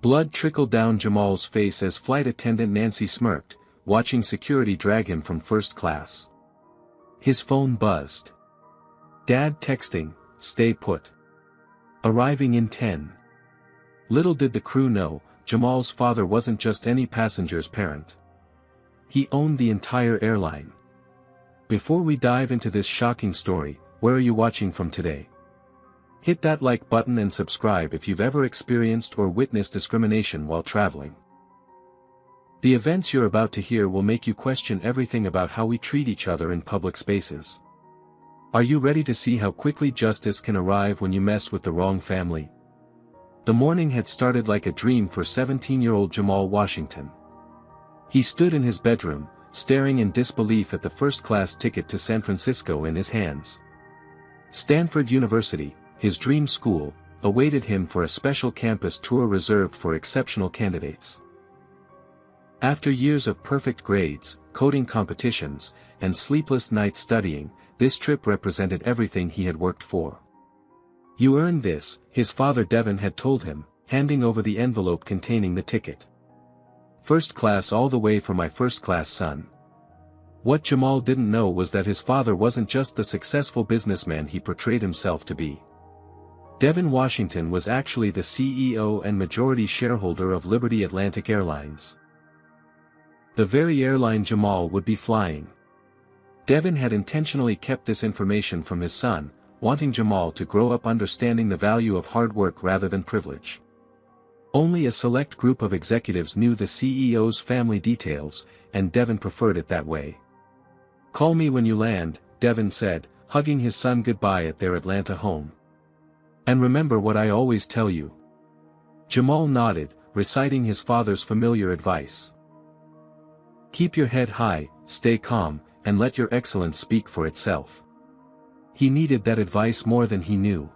Blood trickled down Jamal's face as flight attendant Nancy smirked, watching security drag him from first class. His phone buzzed. Dad texting, "Stay put. Arriving in 10. Little did the crew know, Jamal's father wasn't just any passenger's parent. He owned the entire airline. Before we dive into this shocking story, where are you watching from today? Hit that like button and subscribe if you've ever experienced or witnessed discrimination while traveling. The events you're about to hear will make you question everything about how we treat each other in public spaces. Are you ready to see how quickly justice can arrive when you mess with the wrong family? The morning had started like a dream for 17-year-old Jamal Washington. He stood in his bedroom, staring in disbelief at the first-class ticket to San Francisco in his hands. Stanford University, his dream school, awaited him for a special campus tour reserved for exceptional candidates. After years of perfect grades, coding competitions, and sleepless nights studying, this trip represented everything he had worked for. "You earned this," his father Devin had told him, handing over the envelope containing the ticket. "First class all the way for my first-class son." What Jamal didn't know was that his father wasn't just the successful businessman he portrayed himself to be. Devin Washington was actually the CEO and majority shareholder of Liberty Atlantic Airlines. The very airline Jamal would be flying. Devin had intentionally kept this information from his son, wanting Jamal to grow up understanding the value of hard work rather than privilege. Only a select group of executives knew the CEO's family details, and Devin preferred it that way. "Call me when you land," Devin said, hugging his son goodbye at their Atlanta home. "And remember what I always tell you." Jamal nodded, reciting his father's familiar advice. "Keep your head high, stay calm, and let your excellence speak for itself." He needed that advice more than he knew.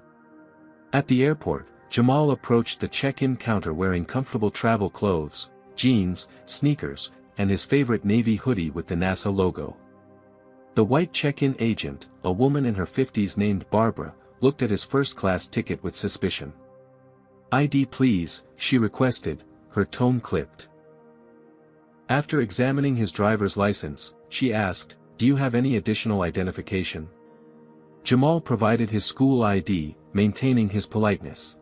At the airport, Jamal approached the check-in counter wearing comfortable travel clothes, jeans, sneakers, and his favorite navy hoodie with the NASA logo. The white check-in agent, a woman in her 50s named Barbara, looked at his first-class ticket with suspicion. "ID please," she requested, her tone clipped. After examining his driver's license, she asked, "Do you have any additional identification?" Jamal provided his school ID, maintaining his politeness.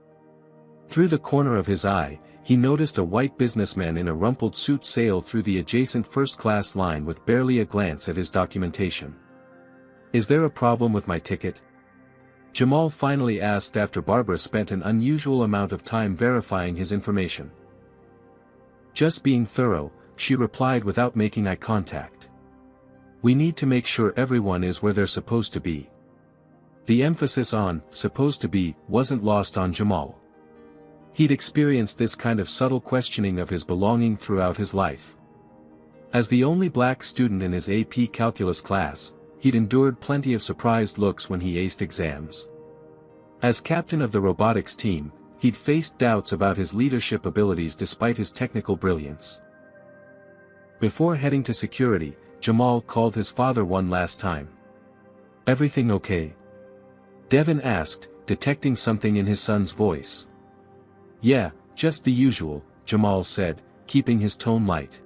Through the corner of his eye, he noticed a white businessman in a rumpled suit sail through the adjacent first-class line with barely a glance at his documentation. "Is there a problem with my ticket?" Jamal finally asked after Barbara spent an unusual amount of time verifying his information. "Just being thorough," she replied without making eye contact. "We need to make sure everyone is where they're supposed to be." The emphasis on "supposed to be" wasn't lost on Jamal. He'd experienced this kind of subtle questioning of his belonging throughout his life. As the only black student in his AP calculus class, he'd endured plenty of surprised looks when he aced exams. As captain of the robotics team, he'd faced doubts about his leadership abilities despite his technical brilliance. Before heading to security, Jamal called his father one last time. "Everything okay?" Devin asked, detecting something in his son's voice. "Yeah, just the usual," Jamal said, keeping his tone light.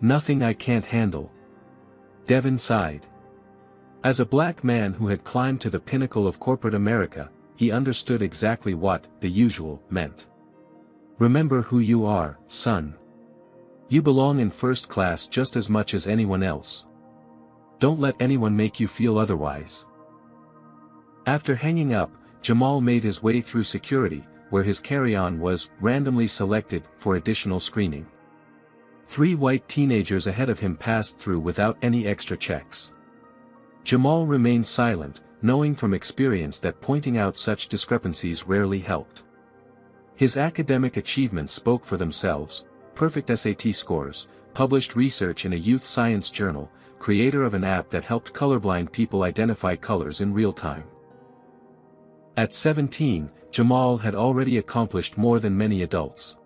"Nothing I can't handle." Devin sighed. As a black man who had climbed to the pinnacle of corporate America, he understood exactly what "the usual" meant. "Remember who you are, son. You belong in first class just as much as anyone else. Don't let anyone make you feel otherwise." After hanging up, Jamal made his way through security, where his carry-on was randomly selected for additional screening. 3 white teenagers ahead of him passed through without any extra checks. Jamal remained silent, knowing from experience that pointing out such discrepancies rarely helped. His academic achievements spoke for themselves: perfect SAT scores, published research in a youth science journal, creator of an app that helped colorblind people identify colors in real time. At 17, Jamal had already accomplished more than many adults.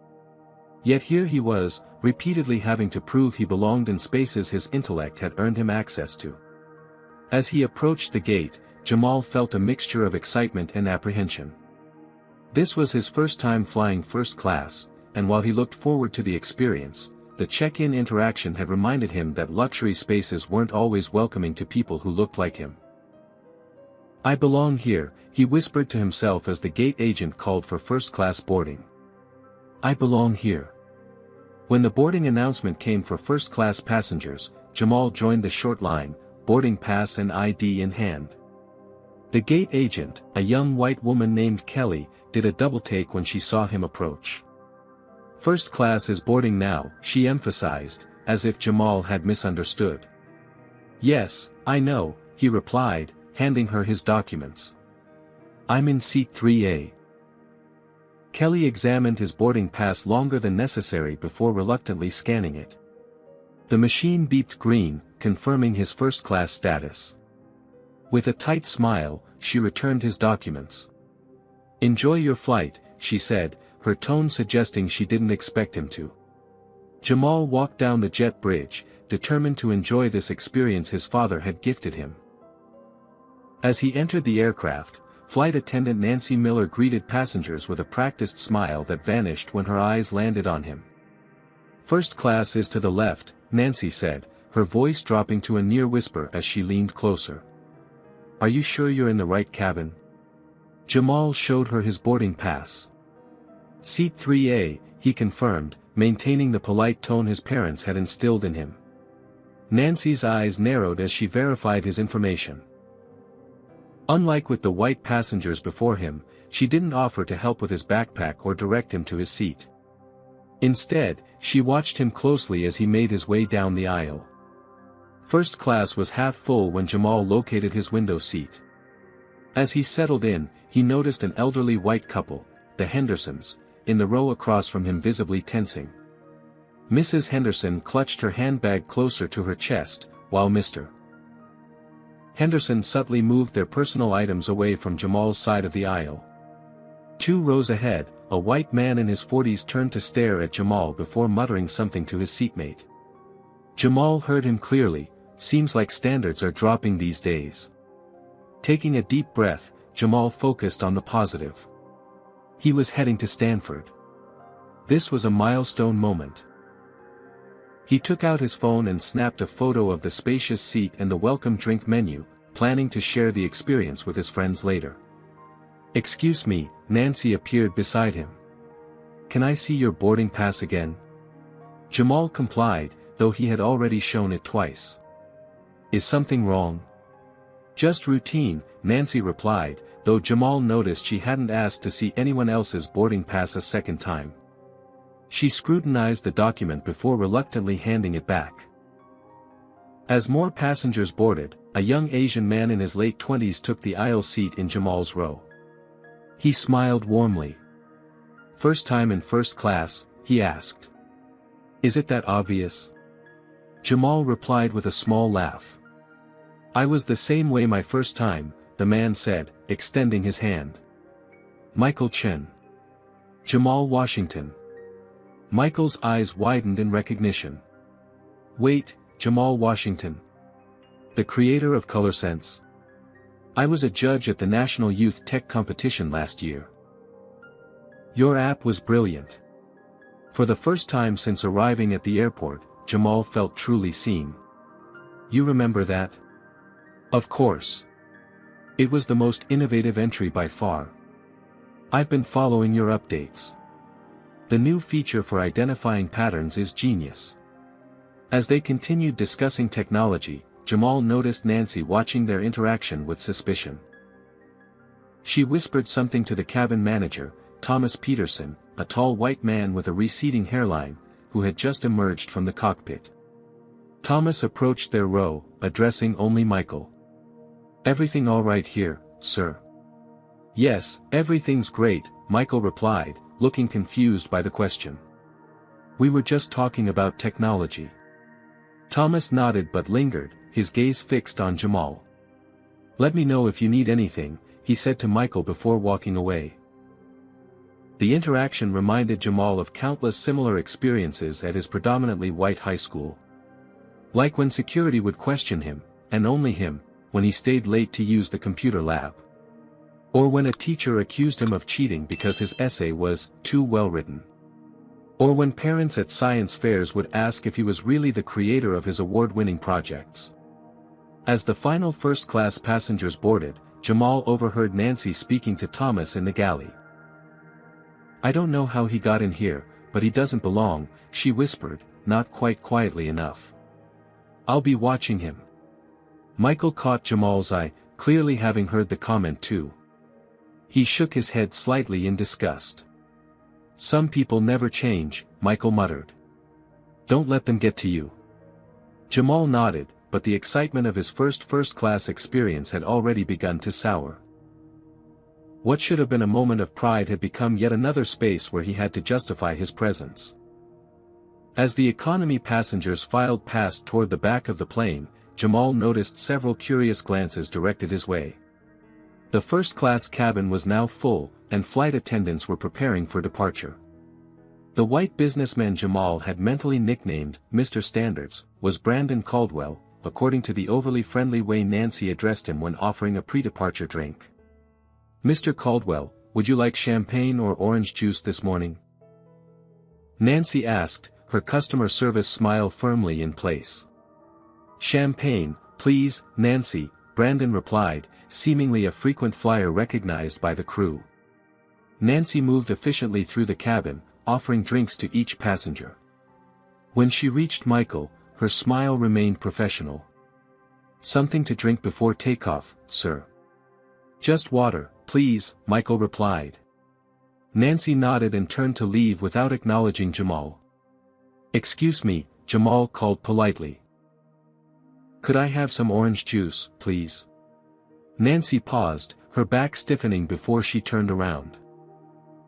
Yet here he was, repeatedly having to prove he belonged in spaces his intellect had earned him access to. As he approached the gate, Jamal felt a mixture of excitement and apprehension. This was his first time flying first class, and while he looked forward to the experience, the check-in interaction had reminded him that luxury spaces weren't always welcoming to people who looked like him. "I belong here," he whispered to himself as the gate agent called for first-class boarding. "I belong here." When the boarding announcement came for first-class passengers, Jamal joined the short line, boarding pass and ID in hand. The gate agent, a young white woman named Kelly, did a double-take when she saw him approach. "First class is boarding now," she emphasized, as if Jamal had misunderstood. "Yes, I know," he replied, handing her his documents. "I'm in seat 3A. Kelly examined his boarding pass longer than necessary before reluctantly scanning it. The machine beeped green, confirming his first-class status. With a tight smile, she returned his documents. "Enjoy your flight," she said, her tone suggesting she didn't expect him to. Jamal walked down the jet bridge, determined to enjoy this experience his father had gifted him. As he entered the aircraft, flight attendant Nancy Miller greeted passengers with a practiced smile that vanished when her eyes landed on him. "First class is to the left," Nancy said, her voice dropping to a near whisper as she leaned closer. "Are you sure you're in the right cabin?" Jamal showed her his boarding pass. "Seat 3A, he confirmed, maintaining the polite tone his parents had instilled in him. Nancy's eyes narrowed as she verified his information. Unlike with the white passengers before him, she didn't offer to help with his backpack or direct him to his seat. Instead, she watched him closely as he made his way down the aisle. First class was half full when Jamal located his window seat. As he settled in, he noticed an elderly white couple, the Hendersons, in the row across from him visibly tensing. Mrs. Henderson clutched her handbag closer to her chest, while Mr. Henderson subtly moved their personal items away from Jamal's side of the aisle. 2 rows ahead, a white man in his 40s turned to stare at Jamal before muttering something to his seatmate. Jamal heard him clearly. "Seems like standards are dropping these days." Taking a deep breath, Jamal focused on the positive. He was heading to Stanford. This was a milestone moment. He took out his phone and snapped a photo of the spacious seat and the welcome drink menu, planning to share the experience with his friends later. "Excuse me," Nancy appeared beside him. "Can I see your boarding pass again?" Jamal complied, though he had already shown it twice. "Is something wrong?" "Just routine," Nancy replied, though Jamal noticed she hadn't asked to see anyone else's boarding pass a second time. She scrutinized the document before reluctantly handing it back. As more passengers boarded, a young Asian man in his late 20s took the aisle seat in Jamal's row. He smiled warmly. "First time in first class?" he asked. "Is it that obvious?" Jamal replied with a small laugh. "I was the same way my first time," the man said, extending his hand. "Michael Chen." "Jamal Washington." Michael's eyes widened in recognition. "Wait, Jamal Washington? The creator of Color Sense? I was a judge at the National Youth Tech Competition last year. Your app was brilliant." For the first time since arriving at the airport, Jamal felt truly seen. "You remember that?" "Of course. It was the most innovative entry by far. I've been following your updates. The new feature for identifying patterns is genius." As they continued discussing technology, Jamal noticed Nancy watching their interaction with suspicion. She whispered something to the cabin manager, Thomas Peterson, a tall white man with a receding hairline, who had just emerged from the cockpit. Thomas approached their row, addressing only Michael. "Everything all right here, sir?" "Yes, everything's great," Michael replied, looking confused by the question. "We were just talking about technology." Thomas nodded but lingered, his gaze fixed on Jamal. "Let me know if you need anything," he said to Michael before walking away. The interaction reminded Jamal of countless similar experiences at his predominantly white high school. Like when security would question him, and only him, when he stayed late to use the computer lab. Or when a teacher accused him of cheating because his essay was too well written. Or when parents at science fairs would ask if he was really the creator of his award-winning projects. As the final first-class passengers boarded, Jamal overheard Nancy speaking to Thomas in the galley. "I don't know how he got in here, but he doesn't belong," she whispered, not quite quietly enough. "I'll be watching him." Michael caught Jamal's eye, clearly having heard the comment too. He shook his head slightly in disgust. "Some people never change," Michael muttered. "Don't let them get to you." Jamal nodded, but the excitement of his first-class experience had already begun to sour. What should have been a moment of pride had become yet another space where he had to justify his presence. As the economy passengers filed past toward the back of the plane, Jamal noticed several curious glances directed his way. The first-class cabin was now full, and flight attendants were preparing for departure. The white businessman Jamal had mentally nicknamed Mr. Standards was Brandon Caldwell, according to the overly friendly way Nancy addressed him when offering a pre-departure drink. "Mr. Caldwell, would you like champagne or orange juice this morning?" Nancy asked, her customer service smile firmly in place. "Champagne, please, Nancy," Brandon replied, seemingly a frequent flyer recognized by the crew. Nancy moved efficiently through the cabin, offering drinks to each passenger. When she reached Michael, her smile remained professional. "Something to drink before takeoff, sir." "Just water, please," Michael replied. Nancy nodded and turned to leave without acknowledging Jamal. "Excuse me," Jamal called politely. "Could I have some orange juice, please?" Nancy paused, her back stiffening before she turned around.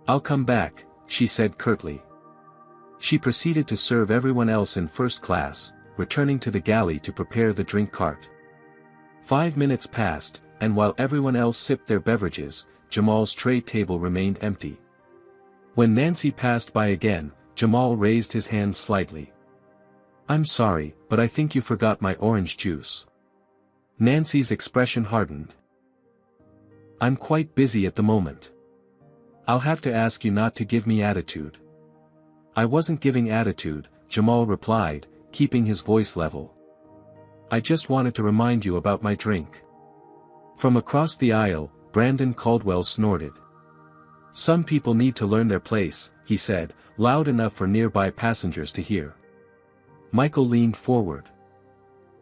"I'll come back," she said curtly. She proceeded to serve everyone else in first class, returning to the galley to prepare the drink cart. 5 minutes passed, and while everyone else sipped their beverages, Jamal's tray table remained empty. When Nancy passed by again, Jamal raised his hand slightly. "I'm sorry, but I think you forgot my orange juice." Nancy's expression hardened. "I'm quite busy at the moment. I'll have to ask you not to give me attitude." "I wasn't giving attitude," Jamal replied, keeping his voice level. "I just wanted to remind you about my drink." From across the aisle, Brandon Caldwell snorted. "Some people need to learn their place," he said, loud enough for nearby passengers to hear. Michael leaned forward.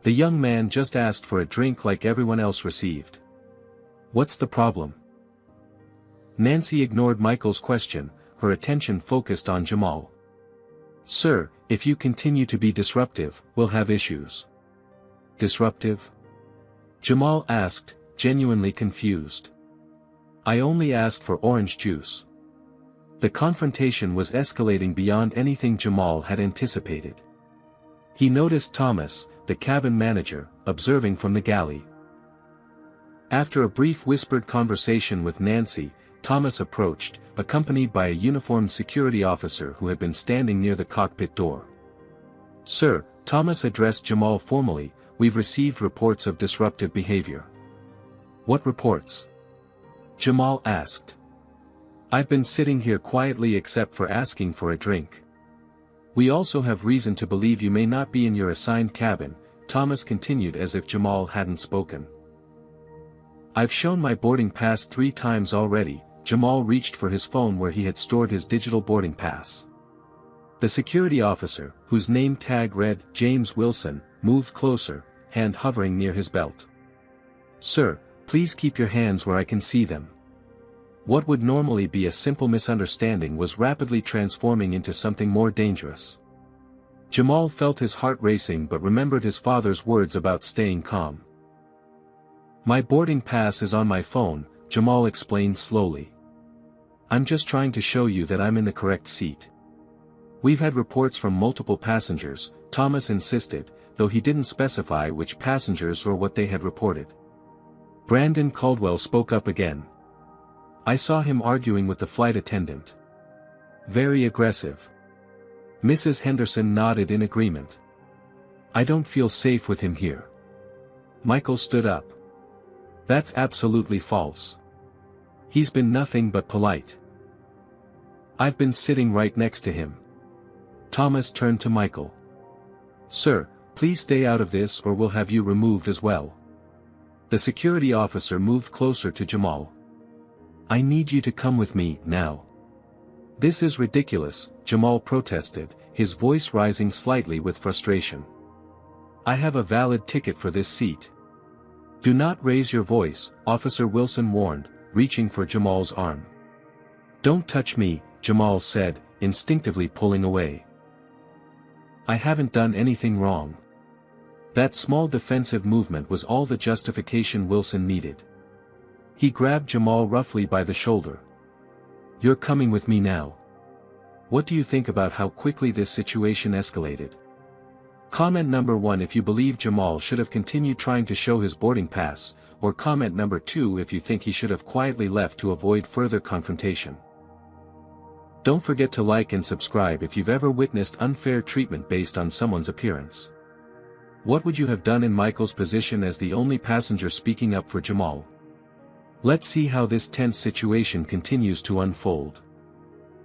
"The young man just asked for a drink like everyone else received. What's the problem?" Nancy ignored Michael's question, her attention focused on Jamal. "Sir, if you continue to be disruptive, we'll have issues." "Disruptive?" Jamal asked, genuinely confused. "I only asked for orange juice." The confrontation was escalating beyond anything Jamal had anticipated. He noticed Thomas, the cabin manager, observing from the galley. After a brief whispered conversation with Nancy, Thomas approached, accompanied by a uniformed security officer who had been standing near the cockpit door. "Sir," Thomas addressed Jamal formally, "we've received reports of disruptive behavior." "What reports?" Jamal asked. "I've been sitting here quietly except for asking for a drink." "We also have reason to believe you may not be in your assigned cabin," Thomas continued as if Jamal hadn't spoken. "I've shown my boarding pass 3 times already." Jamal reached for his phone where he had stored his digital boarding pass. The security officer, whose name tag read James Wilson, moved closer, hand hovering near his belt. "Sir, please keep your hands where I can see them." What would normally be a simple misunderstanding was rapidly transforming into something more dangerous. Jamal felt his heart racing but remembered his father's words about staying calm. "My boarding pass is on my phone," Jamal explained slowly. "I'm just trying to show you that I'm in the correct seat." "We've had reports from multiple passengers," Thomas insisted, though he didn't specify which passengers or what they had reported. Brandon Caldwell spoke up again. "I saw him arguing with the flight attendant. Very aggressive." Mrs. Henderson nodded in agreement. "I don't feel safe with him here." Michael stood up. "That's absolutely false. He's been nothing but polite. I've been sitting right next to him." Thomas turned to Michael. "Sir, please stay out of this or we'll have you removed as well." The security officer moved closer to Jamal. "I need you to come with me, now." "This is ridiculous," Jamal protested, his voice rising slightly with frustration. "I have a valid ticket for this seat." "Do not raise your voice," Officer Wilson warned, reaching for Jamal's arm. "Don't touch me," Jamal said, instinctively pulling away. "I haven't done anything wrong." That small defensive movement was all the justification Wilson needed. He grabbed Jamal roughly by the shoulder. "You're coming with me now. What do you think about how quickly this situation escalated?" Comment number 1 if you believe Jamal should have continued trying to show his boarding pass, or comment number 2 if you think he should have quietly left to avoid further confrontation. Don't forget to like and subscribe if you've ever witnessed unfair treatment based on someone's appearance. What would you have done in Michael's position as the only passenger speaking up for Jamal? Let's see how this tense situation continues to unfold.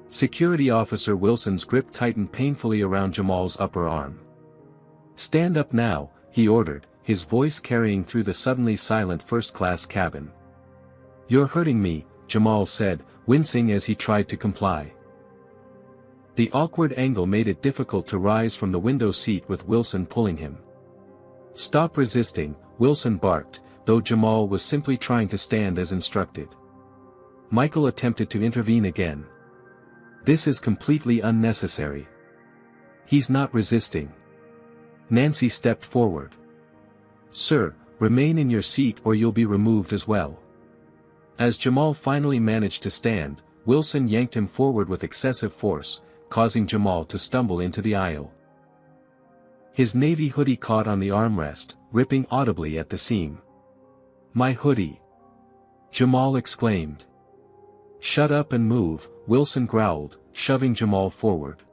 Security Officer Wilson's grip tightened painfully around Jamal's upper arm. "Stand up now," he ordered, his voice carrying through the suddenly silent first-class cabin. "You're hurting me," Jamal said, wincing as he tried to comply. The awkward angle made it difficult to rise from the window seat with Wilson pulling him. "Stop resisting," Wilson barked, though Jamal was simply trying to stand as instructed. Michael attempted to intervene again. "This is completely unnecessary. He's not resisting." Nancy stepped forward. "Sir, remain in your seat or you'll be removed as well." As Jamal finally managed to stand, Wilson yanked him forward with excessive force, causing Jamal to stumble into the aisle. His navy hoodie caught on the armrest, ripping audibly at the seam. "My hoodie!" Jamal exclaimed. "Shut up and move," Wilson growled, shoving Jamal forward.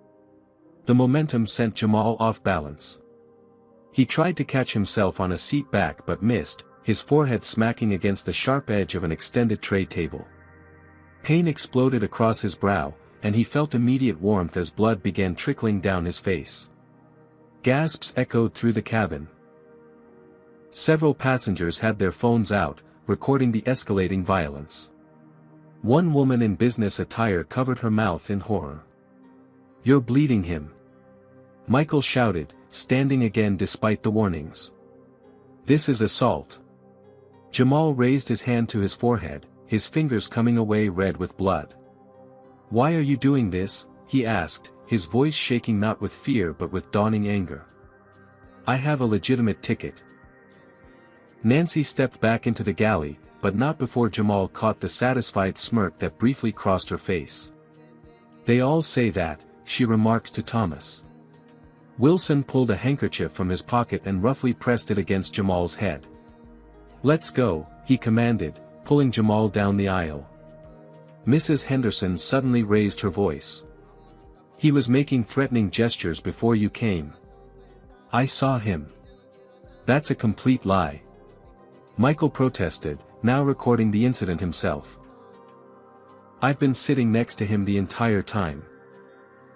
The momentum sent Jamal off balance. He tried to catch himself on a seat back but missed, his forehead smacking against the sharp edge of an extended tray table. Pain exploded across his brow, and he felt immediate warmth as blood began trickling down his face. Gasps echoed through the cabin. Several passengers had their phones out, recording the escalating violence. One woman in business attire covered her mouth in horror. "You're bleeding him!" Michael shouted, standing again despite the warnings. "This is assault." Jamal raised his hand to his forehead, his fingers coming away red with blood. "Why are you doing this?" he asked, his voice shaking not with fear but with dawning anger. "I have a legitimate ticket." Nancy stepped back into the galley, but not before Jamal caught the satisfied smirk that briefly crossed her face. "They all say that," she remarked to Thomas. Wilson pulled a handkerchief from his pocket and roughly pressed it against Jamal's head. "Let's go," he commanded, pulling Jamal down the aisle. Mrs. Henderson suddenly raised her voice. "He was making threatening gestures before you came." "I saw him." "That's a complete lie." Michael protested, now recording the incident himself. "I've been sitting next to him the entire time."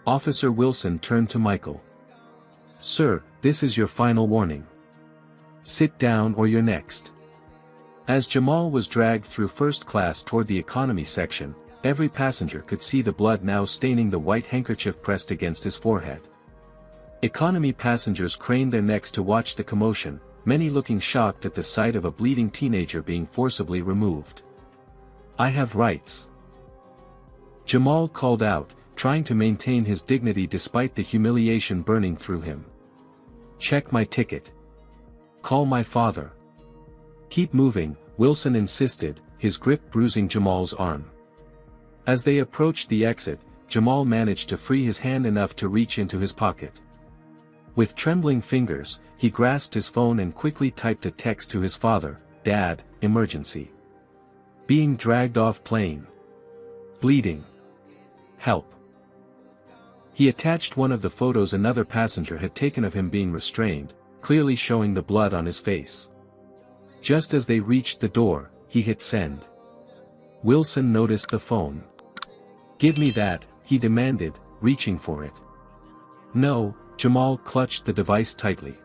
Officer Wilson turned to Michael. "Sir, this is your final warning. Sit down or you're next." As Jamal was dragged through first class toward the economy section, every passenger could see the blood now staining the white handkerchief pressed against his forehead. Economy passengers craned their necks to watch the commotion, many looking shocked at the sight of a bleeding teenager being forcibly removed. "I have rights," Jamal called out, trying to maintain his dignity despite the humiliation burning through him. "Check my ticket. Call my father." "Keep moving," Wilson insisted, his grip bruising Jamal's arm. As they approached the exit, Jamal managed to free his hand enough to reach into his pocket. With trembling fingers, he grasped his phone and quickly typed a text to his father, "Dad, emergency. Being dragged off plane. Bleeding. Help." He attached one of the photos another passenger had taken of him being restrained, clearly showing the blood on his face. Just as they reached the door, he hit send. Wilson noticed the phone. "Give me that," he demanded, reaching for it. No, Jamal clutched the device tightly.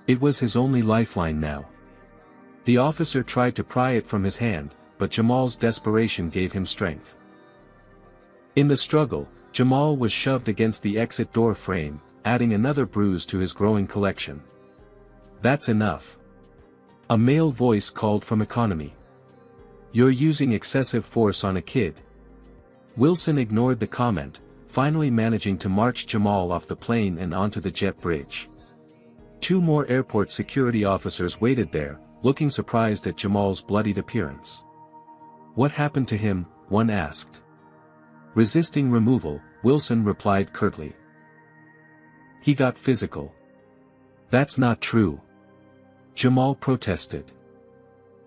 It was his only lifeline now. The officer tried to pry it from his hand, but Jamal's desperation gave him strength. In the struggle, Jamal was shoved against the exit door frame, adding another bruise to his growing collection. "That's enough." A male voice called from economy. "You're using excessive force on a kid." Wilson ignored the comment, finally managing to march Jamal off the plane and onto the jet bridge. 2 more airport security officers waited there, looking surprised at Jamal's bloodied appearance. "What happened to him?" one asked. Resisting removal, Wilson replied curtly. "He got physical." "That's not true." Jamal protested.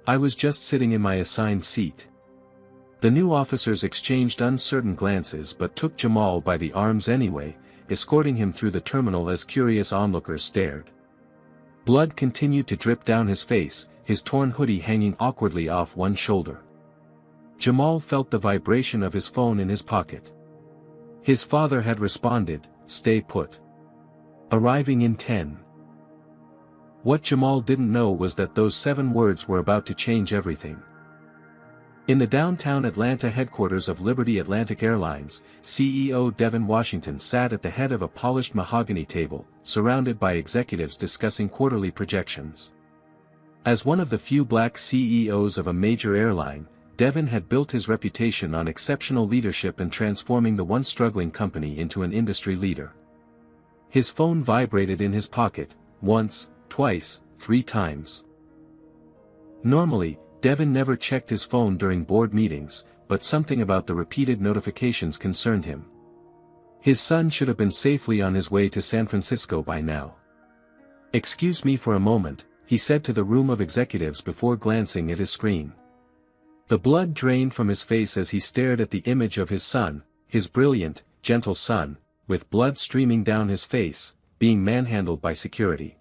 "I was just sitting in my assigned seat." The new officers exchanged uncertain glances but took Jamal by the arms anyway, escorting him through the terminal as curious onlookers stared. Blood continued to drip down his face, his torn hoodie hanging awkwardly off one shoulder. Jamal felt the vibration of his phone in his pocket. His father had responded, "Stay put. Arriving in 10. What Jamal didn't know was that those 7 words were about to change everything. In the downtown Atlanta headquarters of Liberty Atlantic Airlines, CEO Devin Washington sat at the head of a polished mahogany table, surrounded by executives discussing quarterly projections. As one of the few black CEOs of a major airline, Devin had built his reputation on exceptional leadership and transforming the once struggling company into an industry leader. His phone vibrated in his pocket, once, twice, 3 times. Normally, Devin never checked his phone during board meetings, but something about the repeated notifications concerned him. His son should have been safely on his way to San Francisco by now. "Excuse me for a moment," he said to the room of executives before glancing at his screen. The blood drained from his face as he stared at the image of his son, his brilliant, gentle son, with blood streaming down his face, being manhandled by security.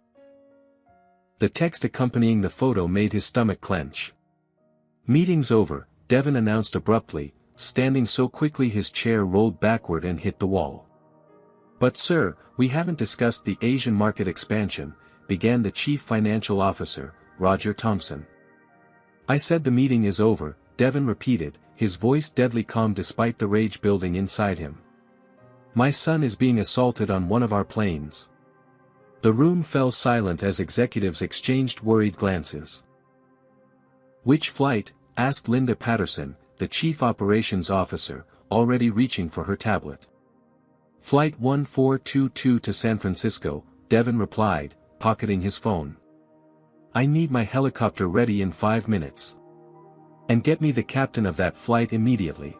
The text accompanying the photo made his stomach clench. "Meeting's over," Devin announced abruptly, standing so quickly his chair rolled backward and hit the wall. "But sir, we haven't discussed the Asian market expansion," began the chief financial officer, Roger Thompson. "I said the meeting is over," Devin repeated, his voice deadly calm despite the rage building inside him. "My son is being assaulted on one of our planes." The room fell silent as executives exchanged worried glances. "Which flight?" asked Linda Patterson, the chief operations officer, already reaching for her tablet. "Flight 1422 to San Francisco," Devin replied, pocketing his phone. "I need my helicopter ready in 5 minutes. And get me the captain of that flight immediately."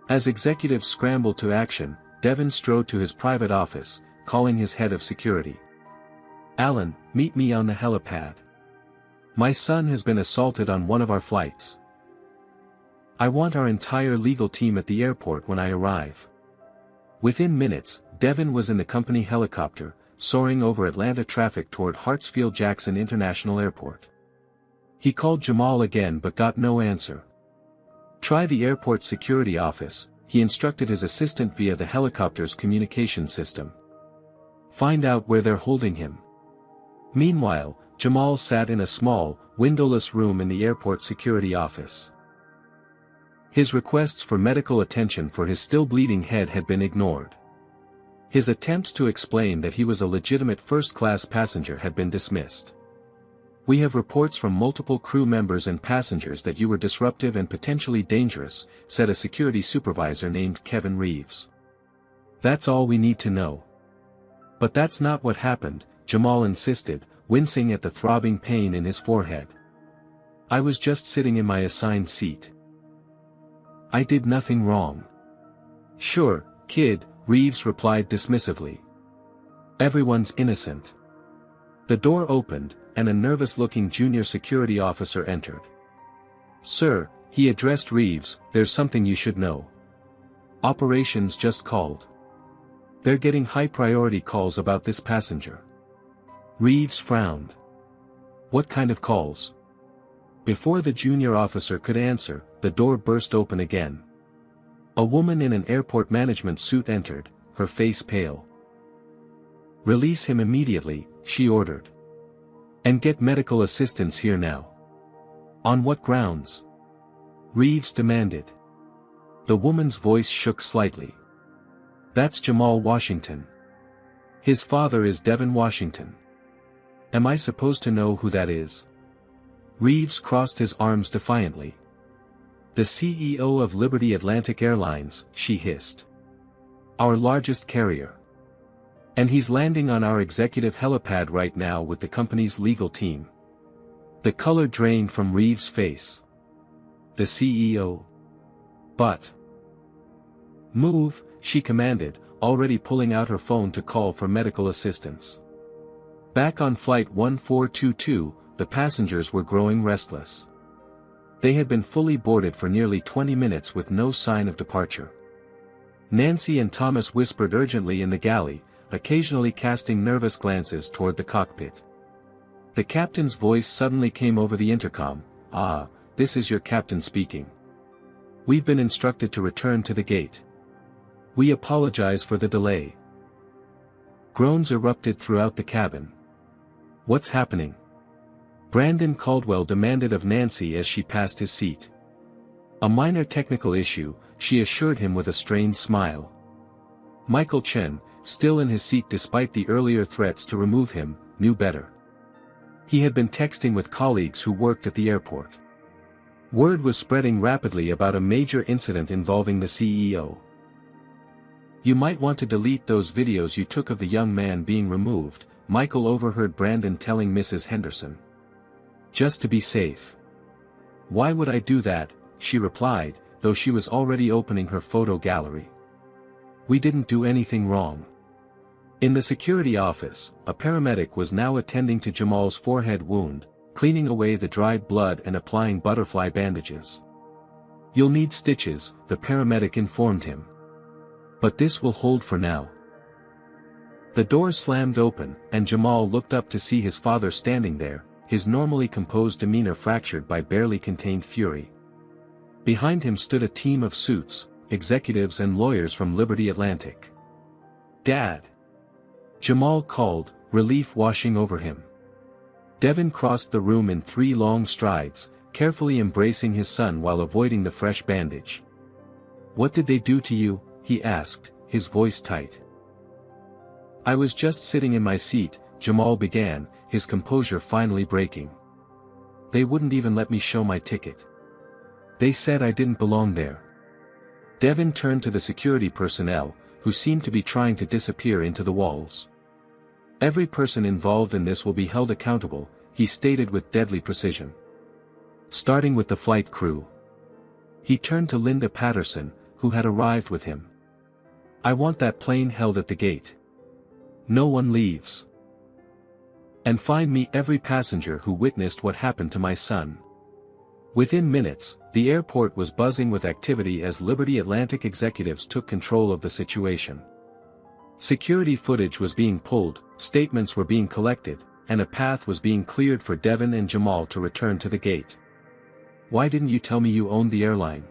As executives scrambled to action, Devin strode to his private office, calling his head of security. "Alan, meet me on the helipad. My son has been assaulted on one of our flights. I want our entire legal team at the airport when I arrive." Within minutes, Devin was in the company helicopter, soaring over Atlanta traffic toward Hartsfield-Jackson International Airport. He called Jamal again but got no answer. "Try the airport security office," he instructed his assistant via the helicopter's communication system. "Find out where they're holding him." Meanwhile, Jamal sat in a small, windowless room in the airport security office. His requests for medical attention for his still bleeding head had been ignored. His attempts to explain that he was a legitimate first-class passenger had been dismissed. "We have reports from multiple crew members and passengers that you were disruptive and potentially dangerous," said a security supervisor named Kevin Reeves. "That's all we need to know." "But that's not what happened," Jamal insisted, wincing at the throbbing pain in his forehead. "I was just sitting in my assigned seat. I did nothing wrong." "Sure, kid," Reeves replied dismissively. "Everyone's innocent." The door opened, and a nervous-looking junior security officer entered. "Sir," he addressed Reeves, "there's something you should know. Operations just called. They're getting high-priority calls about this passenger." Reeves frowned. "What kind of calls?" Before the junior officer could answer, the door burst open again. A woman in an airport management suit entered, her face pale. Release him immediately, she ordered. And get medical assistance here now. On what grounds? Reeves demanded. The woman's voice shook slightly. That's Jamal Washington. His father is Devin Washington. Am I supposed to know who that is? Reeves crossed his arms defiantly. The CEO of Liberty Atlantic Airlines, she hissed. Our largest carrier. And he's landing on our executive helipad right now with the company's legal team. The color drained from Reeves' face. The CEO. But. Move, she commanded, already pulling out her phone to call for medical assistance. Back on Flight 1422, the passengers were growing restless. They had been fully boarded for nearly 20 minutes with no sign of departure. Nancy and Thomas whispered urgently in the galley, occasionally casting nervous glances toward the cockpit. The captain's voice suddenly came over the intercom. "Ah, this is your captain speaking. We've been instructed to return to the gate. We apologize for the delay." Groans erupted throughout the cabin. "What's happening?" Brandon Caldwell demanded of Nancy as she passed his seat. "A minor technical issue," she assured him with a strained smile. Michael Chen, still in his seat despite the earlier threats to remove him, knew better. He had been texting with colleagues who worked at the airport. Word was spreading rapidly about a major incident involving the CEO. "You might want to delete those videos you took of the young man being removed," Michael overheard Brandon telling Mrs. Henderson. "Just to be safe." "Why would I do that?" she replied, though she was already opening her photo gallery. "We didn't do anything wrong." In the security office, a paramedic was now attending to Jamal's forehead wound, cleaning away the dried blood and applying butterfly bandages. "You'll need stitches," the paramedic informed him. "But this will hold for now." The door slammed open, and Jamal looked up to see his father standing there, his normally composed demeanor fractured by barely contained fury. Behind him stood a team of suits, executives and lawyers from Liberty Atlantic. "Dad!" Jamal called, relief washing over him. Devin crossed the room in 3 long strides, carefully embracing his son while avoiding the fresh bandage. "What did they do to you?" he asked, his voice tight. "I was just sitting in my seat," Jamal began, his composure finally breaking. "They wouldn't even let me show my ticket. They said I didn't belong there." Devin turned to the security personnel, who seemed to be trying to disappear into the walls. "Every person involved in this will be held accountable," he stated with deadly precision. "Starting with the flight crew." He turned to Linda Patterson, who had arrived with him. "I want that plane held at the gate. No one leaves. And find me every passenger who witnessed what happened to my son." Within minutes, the airport was buzzing with activity as Liberty Atlantic executives took control of the situation. Security footage was being pulled, statements were being collected, and a path was being cleared for Devin and Jamal to return to the gate. "Why didn't you tell me you owned the airline?"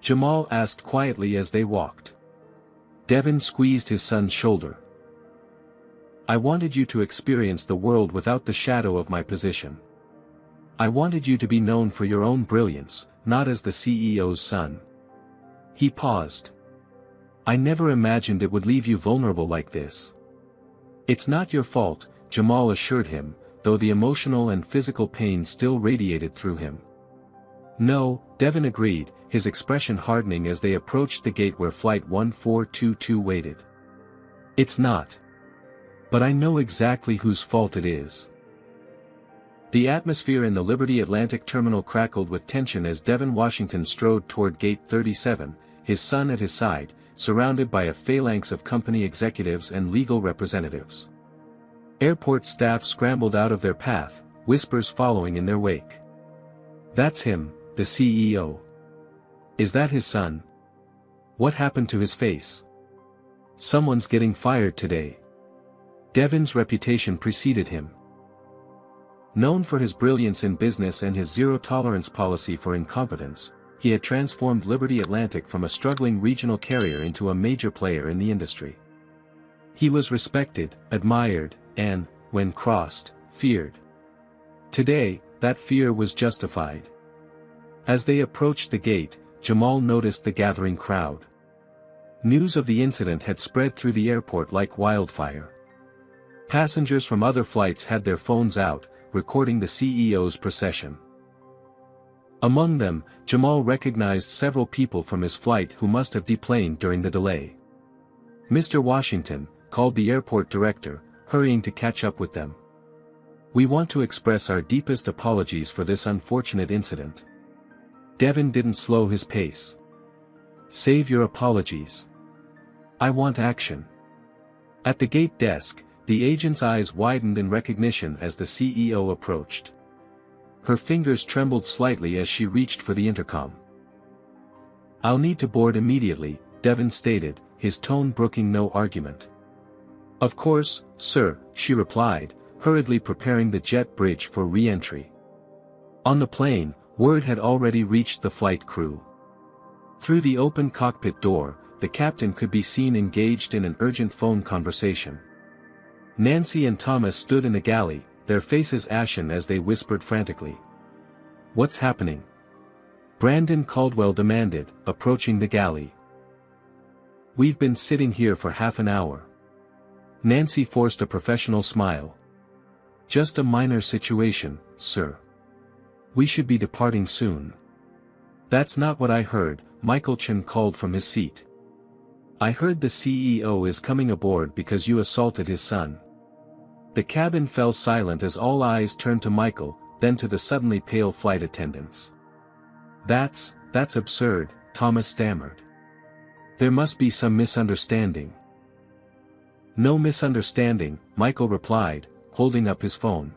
Jamal asked quietly as they walked. Devin squeezed his son's shoulder. "I wanted you to experience the world without the shadow of my position. I wanted you to be known for your own brilliance, not as the CEO's son." He paused. "I never imagined it would leave you vulnerable like this." "It's not your fault," Jamal assured him, though the emotional and physical pain still radiated through him. "No," Devin agreed, his expression hardening as they approached the gate where Flight 1422 waited. "It's not. But I know exactly whose fault it is." The atmosphere in the Liberty Atlantic terminal crackled with tension as Devin Washington strode toward Gate 37, his son at his side, surrounded by a phalanx of company executives and legal representatives. Airport staff scrambled out of their path, whispers following in their wake. "That's him, the CEO. Is that his son? What happened to his face? Someone's getting fired today." Devin's reputation preceded him. Known for his brilliance in business and his zero-tolerance policy for incompetence, he had transformed Liberty Atlantic from a struggling regional carrier into a major player in the industry. He was respected, admired, and, when crossed, feared. Today, that fear was justified. As they approached the gate, Jamal noticed the gathering crowd. News of the incident had spread through the airport like wildfire. Passengers from other flights had their phones out, recording the CEO's procession. Among them, Jamal recognized several people from his flight who must have deplaned during the delay. "Mr. Washington," called the airport director, hurrying to catch up with them. "We want to express our deepest apologies for this unfortunate incident." Devin didn't slow his pace. "Save your apologies. I want action." At the gate desk, the agent's eyes widened in recognition as the CEO approached. Her fingers trembled slightly as she reached for the intercom. "I'll need to board immediately," Devin stated, his tone brooking no argument. "Of course, sir," she replied, hurriedly preparing the jet bridge for re-entry. On the plane, word had already reached the flight crew. Through the open cockpit door, the captain could be seen engaged in an urgent phone conversation. Nancy and Thomas stood in the galley, their faces ashen as they whispered frantically. "What's happening?" Brandon Caldwell demanded, approaching the galley. "We've been sitting here for half an hour." Nancy forced a professional smile. "Just a minor situation, sir. We should be departing soon." "That's not what I heard," Michael Chen called from his seat. "I heard the CEO is coming aboard because you assaulted his son." The cabin fell silent as all eyes turned to Michael, then to the suddenly pale flight attendants. That's absurd," Thomas stammered. "There must be some misunderstanding." "No misunderstanding," Michael replied, holding up his phone.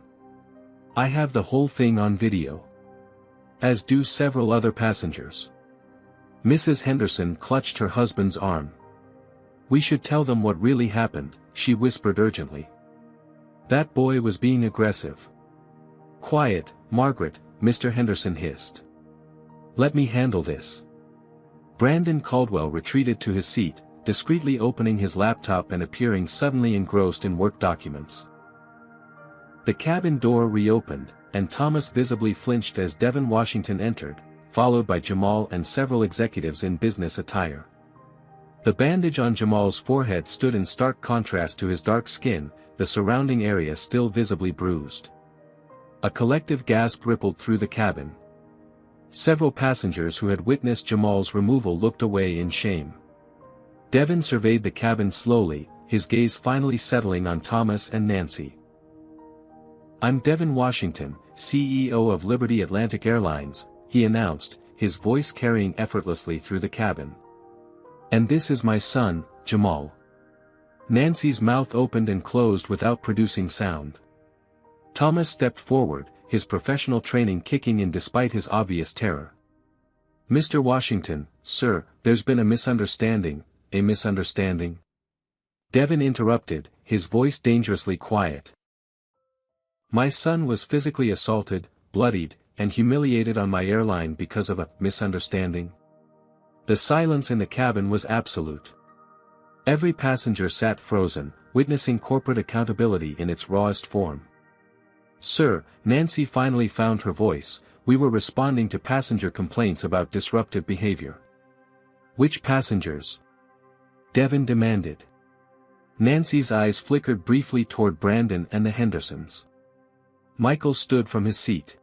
"I have the whole thing on video. As do several other passengers." Mrs. Henderson clutched her husband's arm. "We should tell them what really happened," she whispered urgently. "That boy was being aggressive." "Quiet, Margaret," Mr. Henderson hissed. "Let me handle this." Brandon Caldwell retreated to his seat, discreetly opening his laptop and appearing suddenly engrossed in work documents. The cabin door reopened, and Thomas visibly flinched as Devin Washington entered, followed by Jamal and several executives in business attire. The bandage on Jamal's forehead stood in stark contrast to his dark skin, the surrounding area still visibly bruised. A collective gasp rippled through the cabin. Several passengers who had witnessed Jamal's removal looked away in shame. Devin surveyed the cabin slowly, his gaze finally settling on Thomas and Nancy. "I'm Devin Washington, CEO of Liberty Atlantic Airlines," he announced, his voice carrying effortlessly through the cabin. "And this is my son, Jamal." Nancy's mouth opened and closed without producing sound. Thomas stepped forward, his professional training kicking in despite his obvious terror. "Mr. Washington, sir, there's been a misunderstanding." "A misunderstanding?" Devin interrupted, his voice dangerously quiet. "My son was physically assaulted, bloodied, and humiliated on my airline because of a misunderstanding." The silence in the cabin was absolute. Every passenger sat frozen, witnessing corporate accountability in its rawest form. "Sir," Nancy finally found her voice, "we were responding to passenger complaints about disruptive behavior." "Which passengers?" Devin demanded. Nancy's eyes flickered briefly toward Brandon and the Hendersons. Michael stood from his seat.